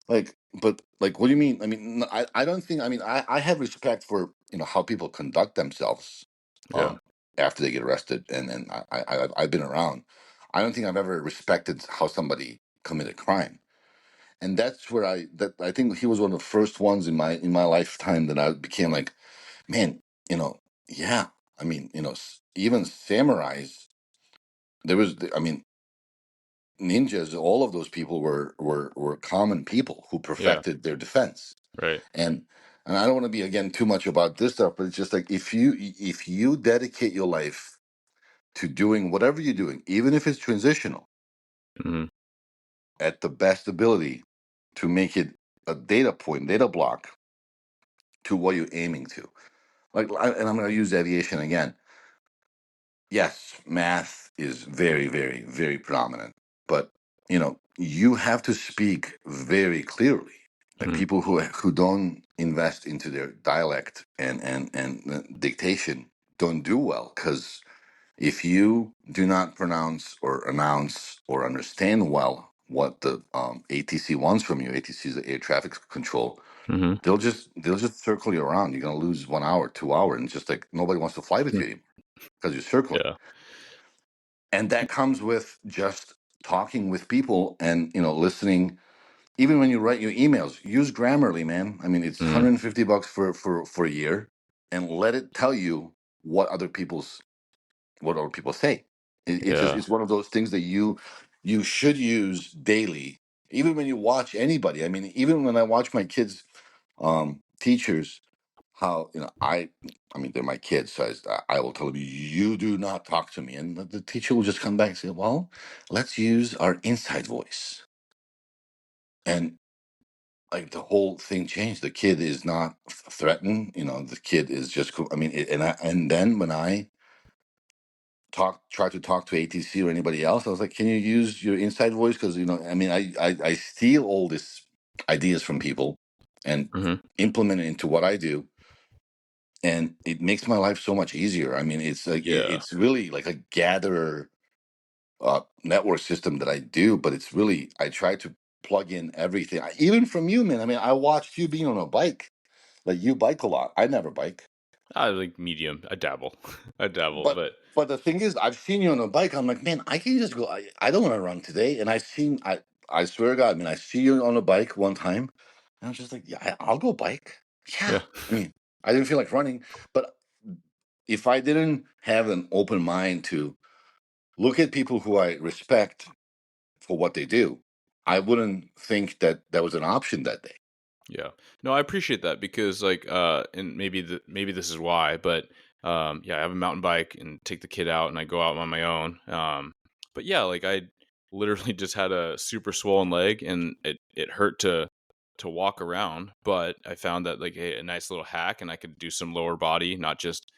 like, but like, what do you mean? I mean, I don't think. I mean, I have respect for how people conduct themselves, Yeah. um, after they get arrested, and I've been around. I don't think I've ever respected how somebody committed crime, and that's where I think he was one of the first ones in my lifetime that I became like, man, yeah. I mean, even samurais. There was, I mean, ninjas. All of those people were common people who Yeah. perfected their defense. Right. And I don't want to be again too much about this stuff, but it's just like if you dedicate your life to doing whatever you're doing, even if it's transitional, Hmm. at the best ability to make it a data block to what you're aiming to. And I'm going to use aviation again. Yes, math is very, very, very prominent, but you have to speak very clearly. Like Mhm. people who don't invest into their dialect and dictation don't do well, because if you do not pronounce or announce or understand well what the ATC wants from you, ATC is the air traffic control. Mhm. They'll just circle you around. You're gonna lose 1 hour, 2 hours, and it's just like nobody wants to fly with you Mm. anymore because you're circling. Yeah. And that comes with just talking with people and listening. Even when you write your emails, use Grammarly, man. I mean, it's Mhm. $150 for a year, and let it tell you what other people say. It's just Yeah. it's one of those things that you should use daily. Even when you watch anybody. I mean, even when I watch my kids, teachers, how I mean, they're my kids, so I will tell them, you do not talk to me, and the teacher will just come back and say, well, let's use our inside voice, and like the whole thing changed. The kid is not threatened. The kid is just cool. I mean, and then when I try to talk to ATC or anybody else, I was like, can you use your inside voice? Because I mean, I steal all these ideas from people and Mhm. implement it into what I do, and it makes my life so much easier. I mean, it's like Yeah. it's really like a gatherer network system that I do, but it's really, I try to plug in everything. Even from you, man. I mean, I watched you being on a bike. Like, you bike a lot. I never bike. I like medium. I dabble. I dabble, But but but the thing is, I've seen you on a bike. I'm like, man, I can just go. I don't want to run today. And I swear to God, I mean, I see you on a bike one time, and I'm just like, yeah, I'll go bike. Yeah. yeah. I mean, I didn't feel like running, but if I didn't have an open mind to look at people who I respect for what they do, I wouldn't think that that was an option that day. Yeah. No, I appreciate that because and maybe this is why, but yeah, I have a mountain bike and take the kid out and I go out on my own. But yeah, like I literally just had a super swollen leg and it hurt to walk around, but I found that like a nice little hack and I could do some lower body, not just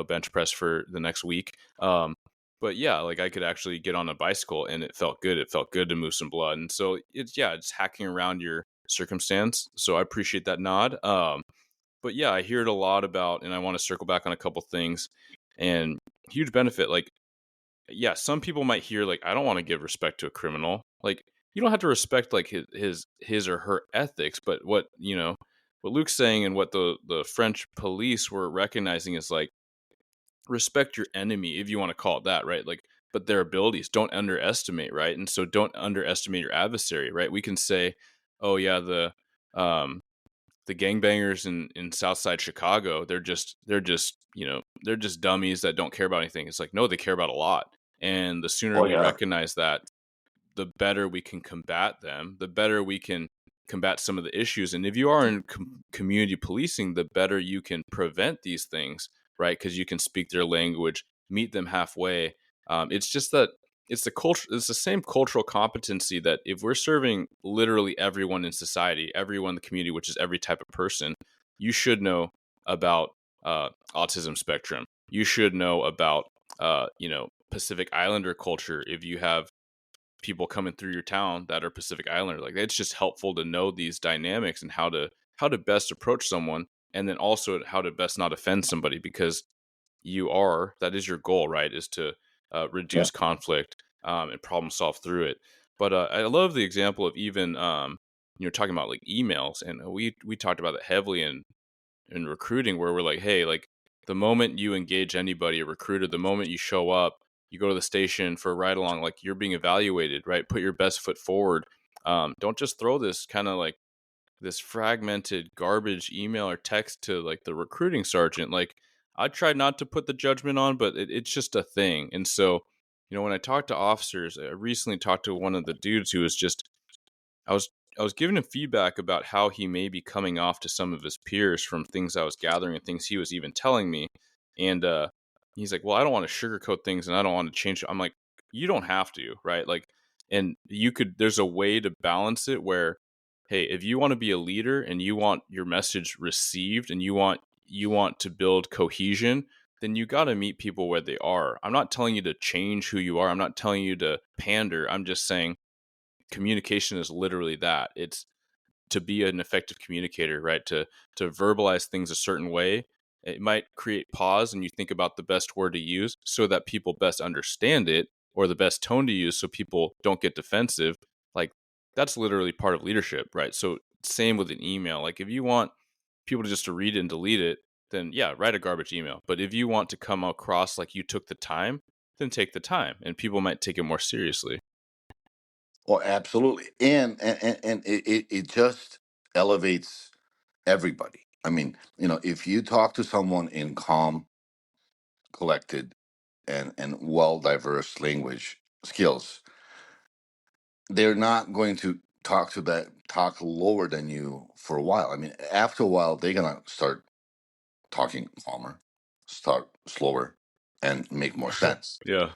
bench press for the next week. But yeah, like I could actually get on a bicycle and it felt good. It felt good to move some blood. And so it's hacking around your circumstance. So I appreciate that nod. But yeah, I hear it a lot about, and I want to circle back on a couple things and huge benefit. Like, yeah, some people might hear like, I don't want to give respect to a criminal. Like, you don't have to respect like his or her ethics, but what Luke's saying and what the French police were recognizing is like respect your enemy if you want to call it that, right? Like, but their abilities don't underestimate, right? And so don't underestimate your adversary, right? We can say, oh yeah, um the gangbangers in Southside Chicago, they're just dummies that don't care about anything. It's like, no, they care about a lot. And the sooner Oh we yeah, recognize that, the better we can combat them, the better we can combat some of the issues. And if you are in community policing, the better you can prevent these things, right? Because you can speak their language, meet them halfway. It's just that it's the culture. It's the same cultural competency that if we're serving literally everyone in society, everyone in the community, which is every type of person, you should know about autism spectrum. You should know about Pacific Islander culture. If you have people coming through your town that are Pacific Islander. Like it's just helpful to know these dynamics and how to best approach someone, and then also how to best not offend somebody because that is your goal, right? Is to yeah, reduce conflict and problem solve through it. But I love the example of even talking about like emails, and we talked about it heavily in recruiting where we're like, hey, like the moment you engage anybody, a recruiter, the moment you show up, you go to the station for a ride along, like you're being evaluated, right? Put your best foot forward. Don't just throw this kind of like this fragmented garbage email or text to like the recruiting sergeant. Like I try not to put the judgment on, but it's just a thing. And so, when I talk to officers, I recently talked to one of the dudes who was just I was I was giving him feedback about how he may be coming off to some of his peers from things I was gathering and things he was even telling me. And he's like, "Well, I don't want to sugarcoat things and I don't want to change." I'm like, "You don't have to, right? Like, and you could. There's a way to balance it where, hey, if you want to be a leader and you want your message received and you want to build cohesion, then you got to meet people where they are. I'm not telling you to change who you are. I'm not telling you to pander. I'm just saying communication is literally that. It's to be an effective communicator, right? To verbalize things a certain way. It might create pause, and you think about the best word to use so that people best understand it, or the best tone to use so people don't get defensive. Like, that's literally part of leadership, right? So same with an email. Like, if you want people to just to read it and delete it, then yeah, write a garbage email. But if you want to come across like you took the time, then take the time, and people might take it more seriously. Well, absolutely. And it just elevates everybody. I mean, if you talk to someone in calm, collected, and well diverse language skills, they're not going to talk lower than you for a while. I mean, after a while, they're gonna start talking calmer, start slower, and make more sense. Yeah.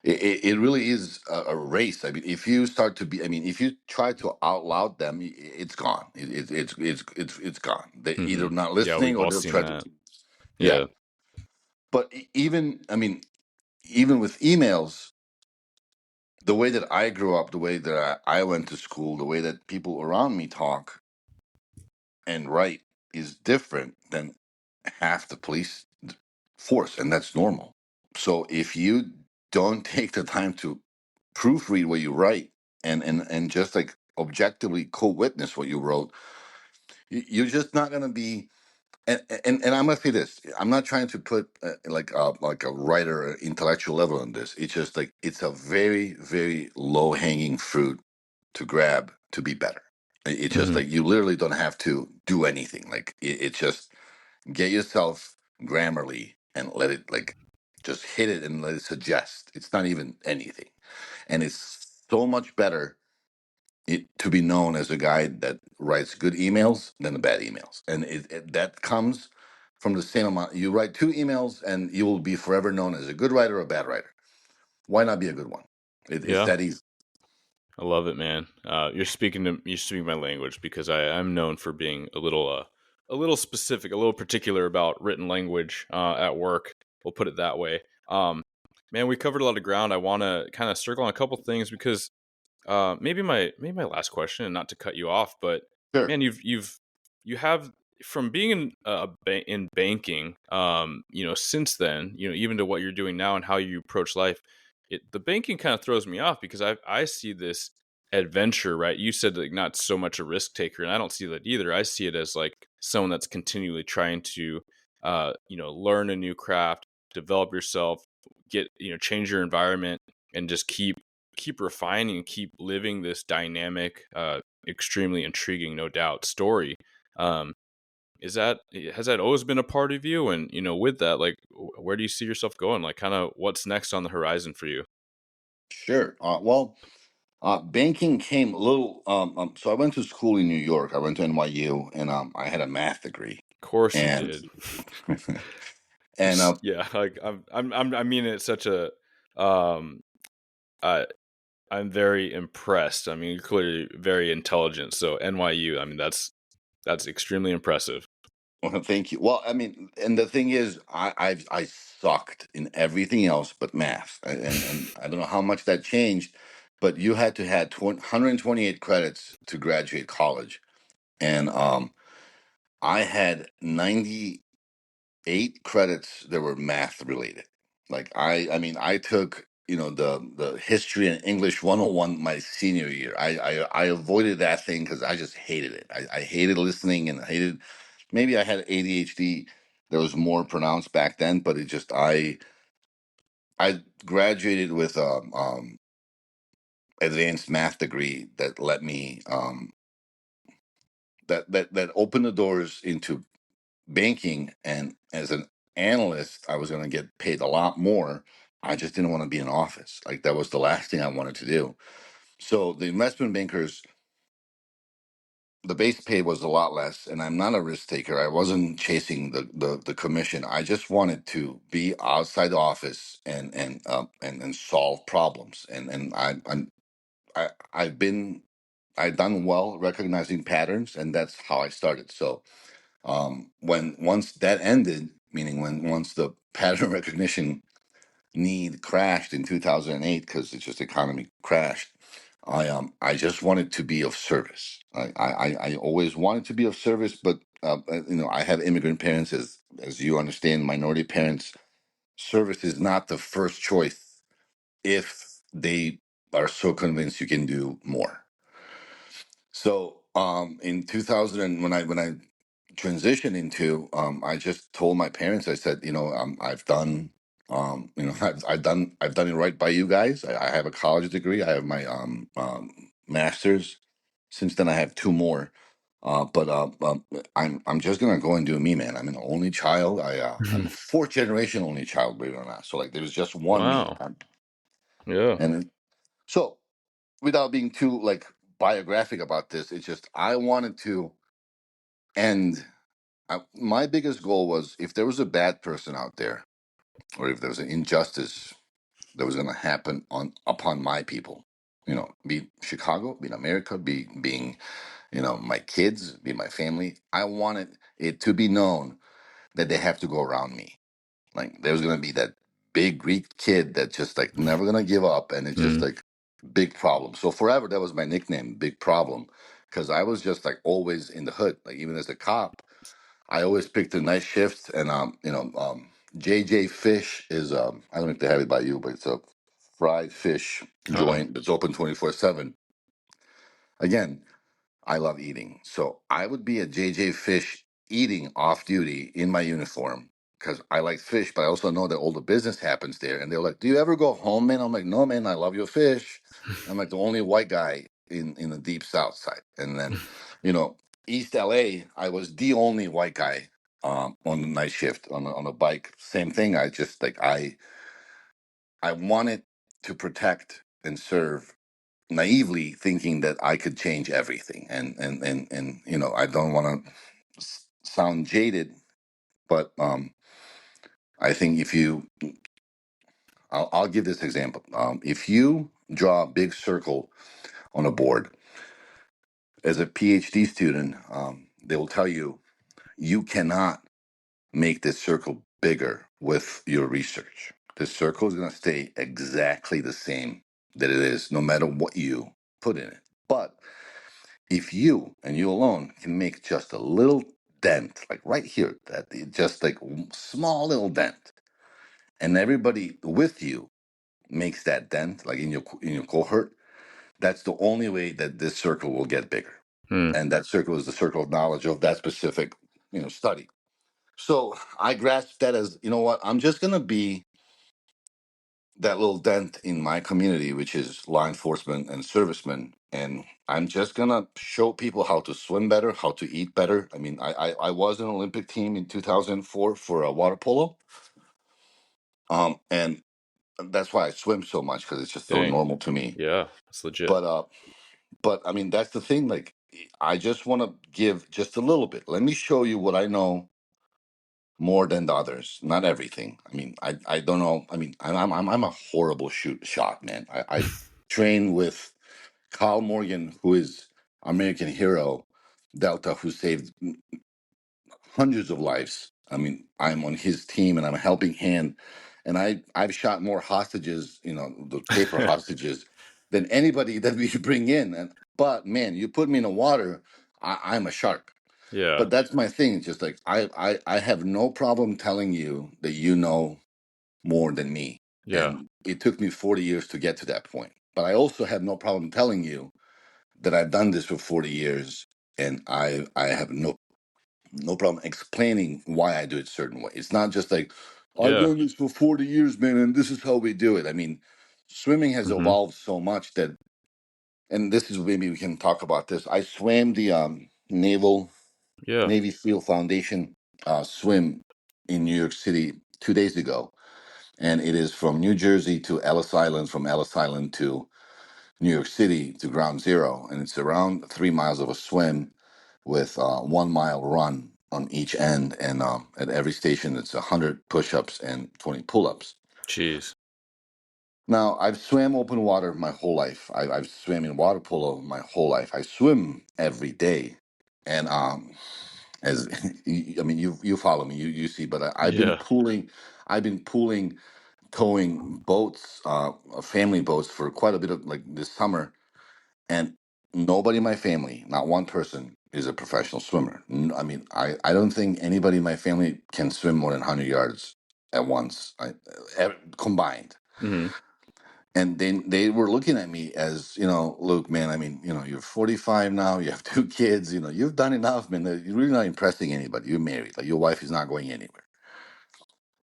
It really is a race. I mean, if you start to be, I mean, if you try to out loud them, it's gone. It's gone. They're either not Yeah, listening we've or all they'll seen try to. that. Yeah, Yeah. but even, I mean, even with emails, the way that I grew up, the way that I went to school, the way that people around me talk and write is different than half the police force, and that's normal. So if you don't take the time to proofread what you write and just like objectively co-witness what you wrote, you're just not going to be. And I'm gonna say this: I'm not trying to put like a writer intellectual level on this. It's just like it's a very very low hanging fruit to grab to be better. It's just Hmm. like you literally don't have to do anything. Like it's just get yourself Grammarly and let it like just hit it and let it suggest. It's not even anything, and it's so much better to be known as a guy that writes good emails than the bad emails, and that comes from the same amount. You write two emails, and you will be forever known as a good writer or a bad writer. Why not be a good one? It's Yeah. that easy. I love it, man. You're speaking my language, because I'm known for being a little specific, a little particular about written language at work. We'll put it that way. Man, we covered a lot of ground. I want to kind of circle on a couple things, because maybe my last question, and not to cut you off, but Sure. man, you have, from being in banking, since then, even to what you're doing now and how you approach life. The banking kind of throws me off, because I see this adventure, right? You said like not so much a risk taker, and I don't see that either. I see it as like someone that's continually trying to, learn a new craft, develop yourself, change your environment, and just keep refining and keep living this dynamic, extremely intriguing, no doubt, story. Um, has that always been a part of you? And with that, like, where do you see yourself going? Like, kind of what's next on the horizon for you? Of Sure. Well, banking came a little. So I went to school in New York. I went to NYU, and I had a math degree, course you and did. and Yeah, like I mean, it's such a, um, I I'm very impressed. I mean, you're clearly very intelligent. So NYU, I mean, that's extremely impressive. well, thank you. Well, I mean, and the thing is, I sucked in everything else but math, and I don't know how much that changed, but you had to had 128 credits to graduate college, and I had 98 credits that were math related. Like I mean, I took the history and English 101 my senior year. I avoided that thing because I just hated it. I hated listening and I hated. Maybe I had ADHD that was more pronounced back then, but it just I graduated with advanced math degree that let me that opened the doors into banking, and as an analyst I was going to get paid a lot more. I just didn't want to be in office. Like that was the last thing I wanted to do. So the investment bankers, the base pay was a lot less, and I'm not a risk taker. I wasn't chasing the commission. I just wanted to be outside the office and solve problems. And I've been I've done well recognizing patterns, and that's how I started. So when once that ended, meaning when once the pattern recognition need crashed in 2008 because it's just economy crashed, I just wanted to be of service. I always wanted to be of service, but I have immigrant parents, as you understand, minority parents. Service is not the first choice if they are so convinced you can do more. So in 2000, when I transitioned into, I just told my parents, I said, I've done, I've done it right by you guys. I have a college degree. I have my master's. Since then, I have two more. But I'm just gonna go and do me, man. I'm an only child. I'm a fourth generation only child, believe it or not. So like, there's just one me. Wow. Yeah. And so, without being too like biographic about this, it's just I wanted to end. My biggest goal was, if there was a bad person out there, or if there was an injustice that was going to happen on upon my people, be Chicago, be America, being my kids, be my family. I wanted it to be known that they have to go around me. Like, there's going to be that big Greek kid that just like never going to give up, and it's just Mm. like big problem. So forever that was my nickname, Big Problem, because I was just like always in the hood. Like, even as a cop, I always picked the night shift. And JJ Fish is, I don't know if they have it by you, but it's a fried fish Uh-uh. joint that's open 24/7. Again, I love eating. So I would be at JJ Fish eating off duty in my uniform because I like fish, but I also know that all the business happens there. And they're like, "Do you ever go home, man?" I'm like, "No, man, I love your fish." I'm like the only white guy in the deep south side. And then, you know, East LA, I was the only white guy on the night shift on a bike. Same thing. I just like I wanted to protect and serve, naively thinking that I could change everything. And I don't want to sound jaded, but I think if I'll give this example. If you draw a big circle on a board as a PhD student, they will tell you you cannot make this circle bigger with your research. The circle is going to stay exactly the same that it is, no matter what you put in it. But if you and you alone can make just a little dent, like right here, that just like small little dent, and everybody with you makes that dent, like in your cohort, that's the only way that this circle will get bigger. Mm. And that circle is the circle of knowledge of that specific, study. So I grasped that as, you know what, I'm just gonna be that little dent in my community, which is law enforcement and servicemen. And I'm just gonna show people how to swim better, how to eat better. I mean, I was an Olympic team in 2004 for water polo, and that's why I swim so much, because it's just so Dang. normal to me. Yeah. That's legit. But I mean, that's the thing. Like, I just want to give just a little bit. Let me show you what I know more than the others. Not everything. I mean, I don't know. I mean, I'm a horrible shot, man. I train with Kyle Morgan, who is American hero, Delta, who saved hundreds of lives. I mean, I'm on his team and I'm a helping hand. And I've shot more hostages, the paper hostages, than anybody that we bring in. But man, you put me in the water, I'm a shark. Yeah. But that's my thing. It's just like I have no problem telling you that you know more than me. Yeah. And it took me 40 years to get to that point. But I also have no problem telling you that I've done this for 40 years, and I have no problem explaining why I do it a certain way. It's not just like, I've Yeah. done this for 40 years, man, and this is how we do it. I mean, swimming has Mm-hmm. evolved so much that, and this is, maybe we can talk about this. I swam the Yeah. Navy SEAL Foundation swim in New York City 2 days ago. And it is from New Jersey to Ellis Island, from Ellis Island to New York City to Ground Zero. And it's around 3 miles of a swim with 1 mile run on each end. And at every station, it's 100 push ups and 20 pull ups. Jeez. Now, I've swam open water my whole life. I've swam in water polo my whole life. I swim every day. And as I mean, you follow me, you see, but Yeah. I've been towing boats, family boats, for quite a bit of, like, this summer. And nobody in my family, not one person, is a professional swimmer. I mean, I don't think anybody in my family can swim more than 100 yards at once, combined. Hmm. And then they were looking at me as, Luke, man, I mean, you're 45 now, you have two kids, you've done enough, man. You're really not impressing anybody. You're married, like your wife is not going anywhere.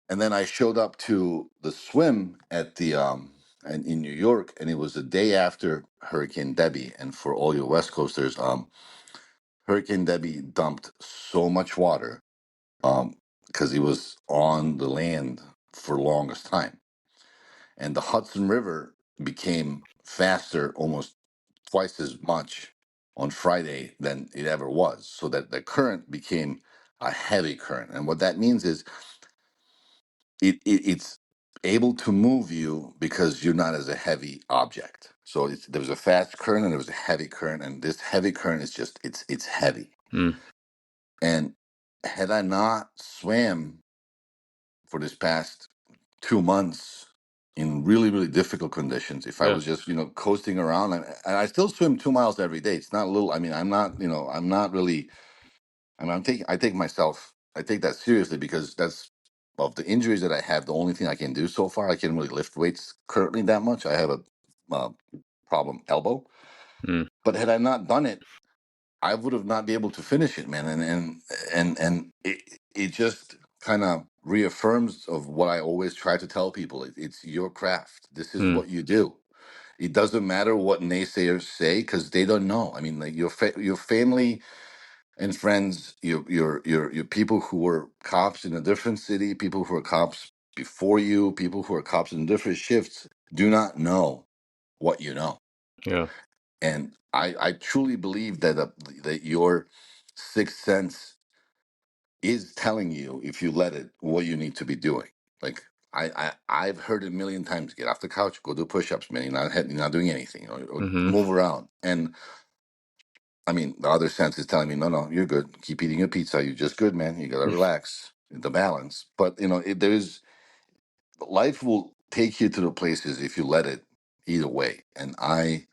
And then I showed up to the swim at the in New York, and it was the day after Hurricane Debbie. And for all your West Coasters, Hurricane Debbie dumped so much water because it was on the land for the longest time, and the Hudson River became faster, almost twice as much on Friday than it ever was, so that the current became a heavy current. And what that means is it's able to move you because you're not as a heavy object. So there was a fast current and there was a heavy current, and this heavy current is just it's heavy. Mm. And had I not swam for this past 2 months in really really difficult conditions, if I Yeah. was just coasting around, and I still swim 2 miles every day. It's not a little. I mean, I'm not really. I mean, I take that seriously because that's of the injuries that I have. The only thing I can do so far, I can't really lift weights currently that much. I have a uh, problem elbow, Mm. but had I not done it, I would have not been able to finish it, man. And it just kind of reaffirms of what I always try to tell people. It's your craft. This is Mm. what you do. It doesn't matter what naysayers say because they don't know. I mean, like your family and friends, your people who were cops in a different city, people who were cops before you, people who are cops in different shifts, do not know what you know. Yeah. And I truly believe that your sixth sense is telling you, if you let it, what you need to be doing. Like I've heard it a million times: get off the couch, go do push-ups, man. You're not doing anything, or Hmm. move around. And I mean, the other sense is telling me, no, no, you're good. Keep eating your pizza. You're just good, man. You gotta relax. The balance. But there's life will take you to the places if you let it. Either way, and I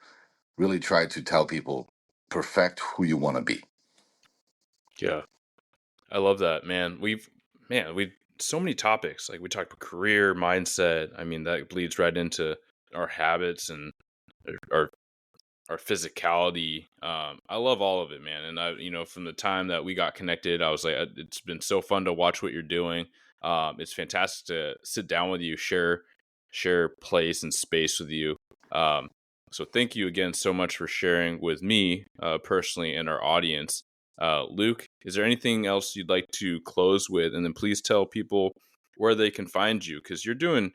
really try to tell people, perfect who you want to be. Yeah. I love that, man. We so many topics. Like we talked about career, mindset. I mean, that bleeds right into our habits and our our physicality. I love all of it, man. And from the time that we got connected, I was like, it's been so fun to watch what you're doing. It's fantastic to sit down with you, share place and space with you. Um, so thank you again so much for sharing with me personally and our audience. Luke, is there anything else you'd like to close with? And then please tell people where they can find you, because you're doing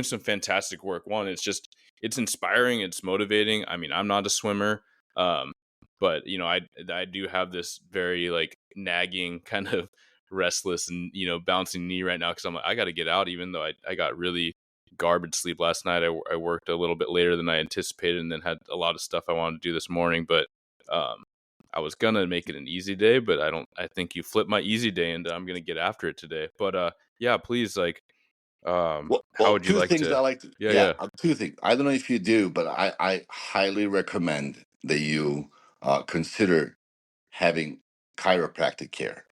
some fantastic work. One, it's inspiring, it's motivating. I mean, I'm not a swimmer, um, but I do have this very like nagging kind of restless and bouncing knee right now because I'm like, I got to get out, even though I got really garbage sleep last night. I worked a little bit later than I anticipated, and then had a lot of stuff I wanted to do this morning. But um, I was gonna make it an easy day, but I don't. I think you flipped my easy day, and I'm gonna get after it today. But yeah, please, like, how Well, would you two like things to? I like to, Yeah, yeah, yeah. two things. I don't know if you do, but I highly recommend that you consider having chiropractic care.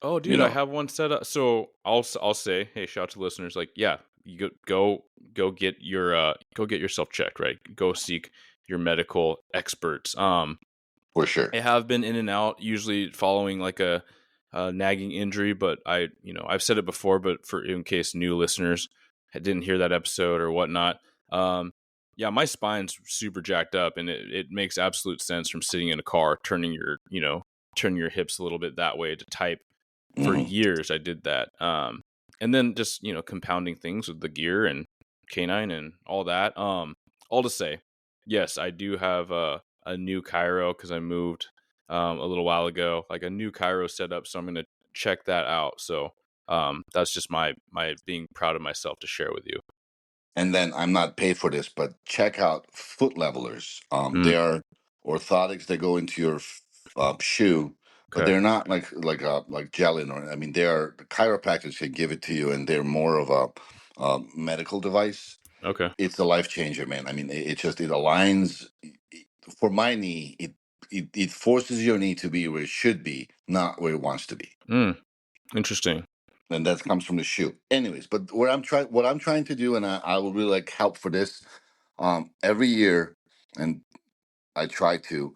Oh, You dude, I know, have one set up. So I'll say, hey, shout out to listeners. Like, yeah, you go get your go get yourself checked. Right, go seek your medical experts. for sure. I have been in and out, usually following like a nagging injury, but I've said it before, but for in case new listeners didn't hear that episode or whatnot, um, yeah, my spine's super jacked up, and it makes absolute sense from sitting in a car, turning your hips a little bit that way to type. For Hmm. years, I did that, and then just compounding things with the gear and canine and all that. All to say, yes, I do have a new Cairo because I moved a little while ago, like a new Cairo setup. So I'm going to check that out. So that's just my being proud of myself to share with you. And then I'm not paid for this, but check out foot levelers. Mm, They are orthotics that go into your shoe, but okay. they're not like gelin, or I mean, they are the chiropractors can give it to you, and they're more of a medical device. Okay. It's a life changer, man. I mean, it aligns. for my knee, it forces your knee to be where it should be, not where it wants to be. Interesting. And that comes from the shoe. Anyways, but what I'm trying to do, and I will really like help for this, every year, and I do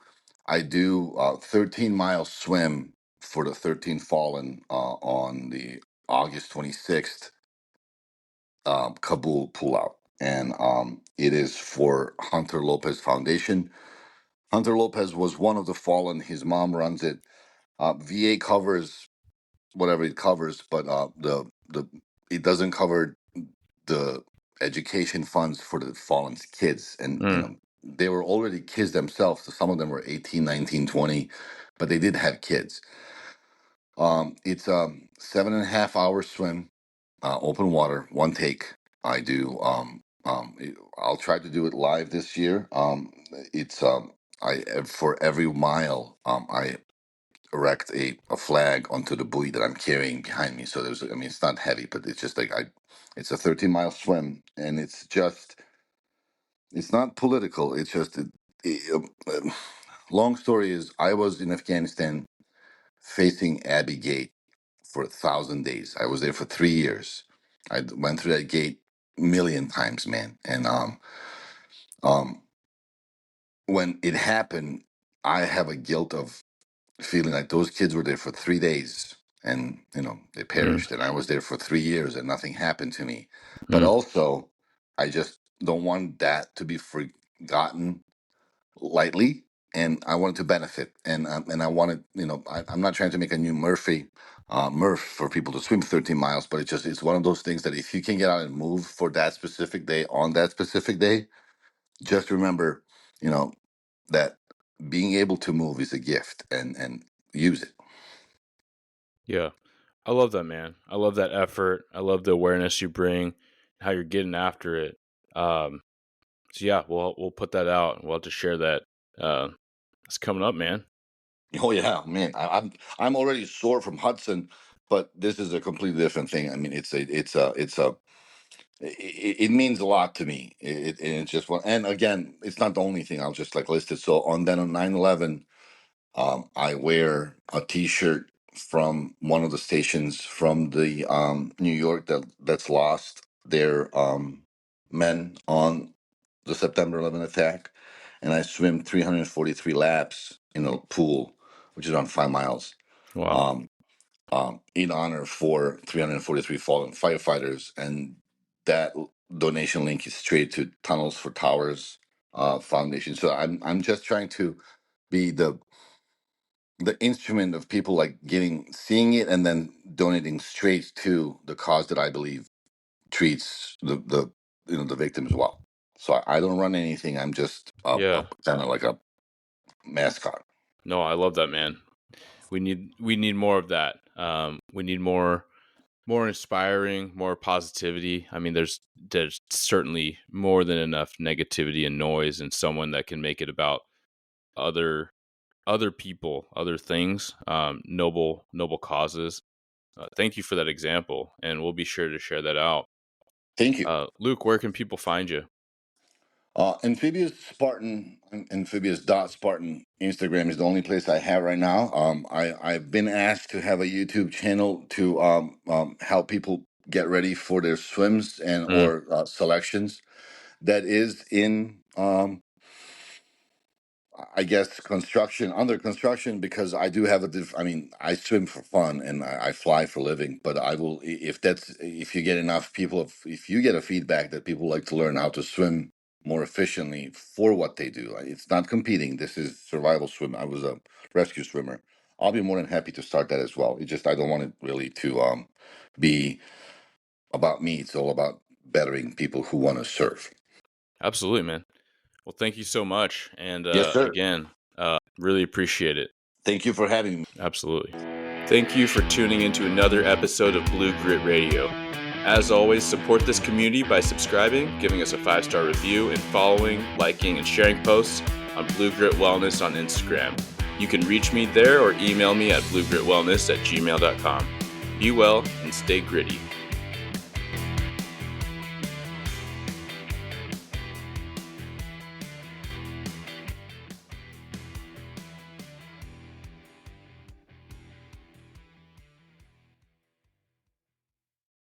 13-mile swim for the 13 Fallen on the August 26th Kabul pullout, and it is for Hunter Lopez Foundation. Hunter Lopez was one of the fallen. His mom runs it. VA covers whatever it covers, but the it doesn't cover the education funds for the fallen's kids. And they were already kids themselves, so some of them were 18, 19, 20, but they did have kids. It's a 7.5 hour swim, open water, one take. I do. I'll try to do it live this year. It's I For every mile, I erect a flag onto the buoy that I'm carrying behind me. So there's, I mean, it's not heavy, but it's just like it's a 13-mile swim, and it's not political. It's just, long story is, I was in Afghanistan facing Abbey Gate for 1,000 days. I was there for 3 years. I went through that gate a million times, man. And um, when it happened, I have a guilt of feeling like those kids were there for 3 days, and they perished, and I was there for 3 years and nothing happened to me. But also, I just don't want that to be forgotten lightly, and I wanted to benefit, and I wanted, I'm not trying to make a new Murph for people to swim 13 miles, but it's one of those things that if you can get out and move for that specific day on that specific day, just remember, you know that being able to move is a gift, and use it. Yeah. I love that, man. I love that effort. I love the awareness you bring, how you're getting after it. So yeah, we'll put that out. We'll have to share that. It's coming up, man. Oh yeah, man. I'm already sore from Hudson, but this is a completely different thing. I mean, it means a lot to me. And it's just one. And again, it's not the only thing. I'll just like list it. So on 9/11, I wear a T-shirt from one of the stations from the New York that's lost their men on the September 11 attack, and I swim 343 laps in a pool, which is around 5 miles, Wow. um, in honor for 343 fallen firefighters, and that donation link is straight to Tunnels for Towers Foundation. So I'm just trying to be the instrument of people like seeing it and then donating straight to the cause that I believe treats the victims well. So I don't run anything. I'm just Yeah. kind of like a mascot. No, I love that, man. We need more of that. We need more inspiring, more positivity. I mean, there's certainly more than enough negativity and noise, and someone that can make it about other people, other things, noble causes. Thank you for that example, and we'll be sure to share that out. Thank you. Luke, where can people find you? Amphibious dot Spartan Instagram is the only place I have right now. I've been asked to have a YouTube channel to help people get ready for their swims and Mm, or selections. That is in I guess under construction, because I do have I mean, I swim for fun and I fly for living, but I will, if you get enough people, if you get a feedback that people like to learn how to swim more efficiently for what they do, it's not competing. This is survival swim. I was a rescue swimmer. I'll be more than happy to start that as well. It just, I don't want it really to be about me. It's all about bettering people who want to surf. absolutely, man. Well, thank you so much, and Yes, sir. again, really appreciate it. Thank you for having me. Absolutely. Thank you for tuning into another episode of Blue Grit Radio. As always, support this community by subscribing, giving us a 5-star review, and following, liking, and sharing posts on Blue Grit Wellness on Instagram. You can reach me there or email me at bluegritwellness@gmail.com. Be well and stay gritty.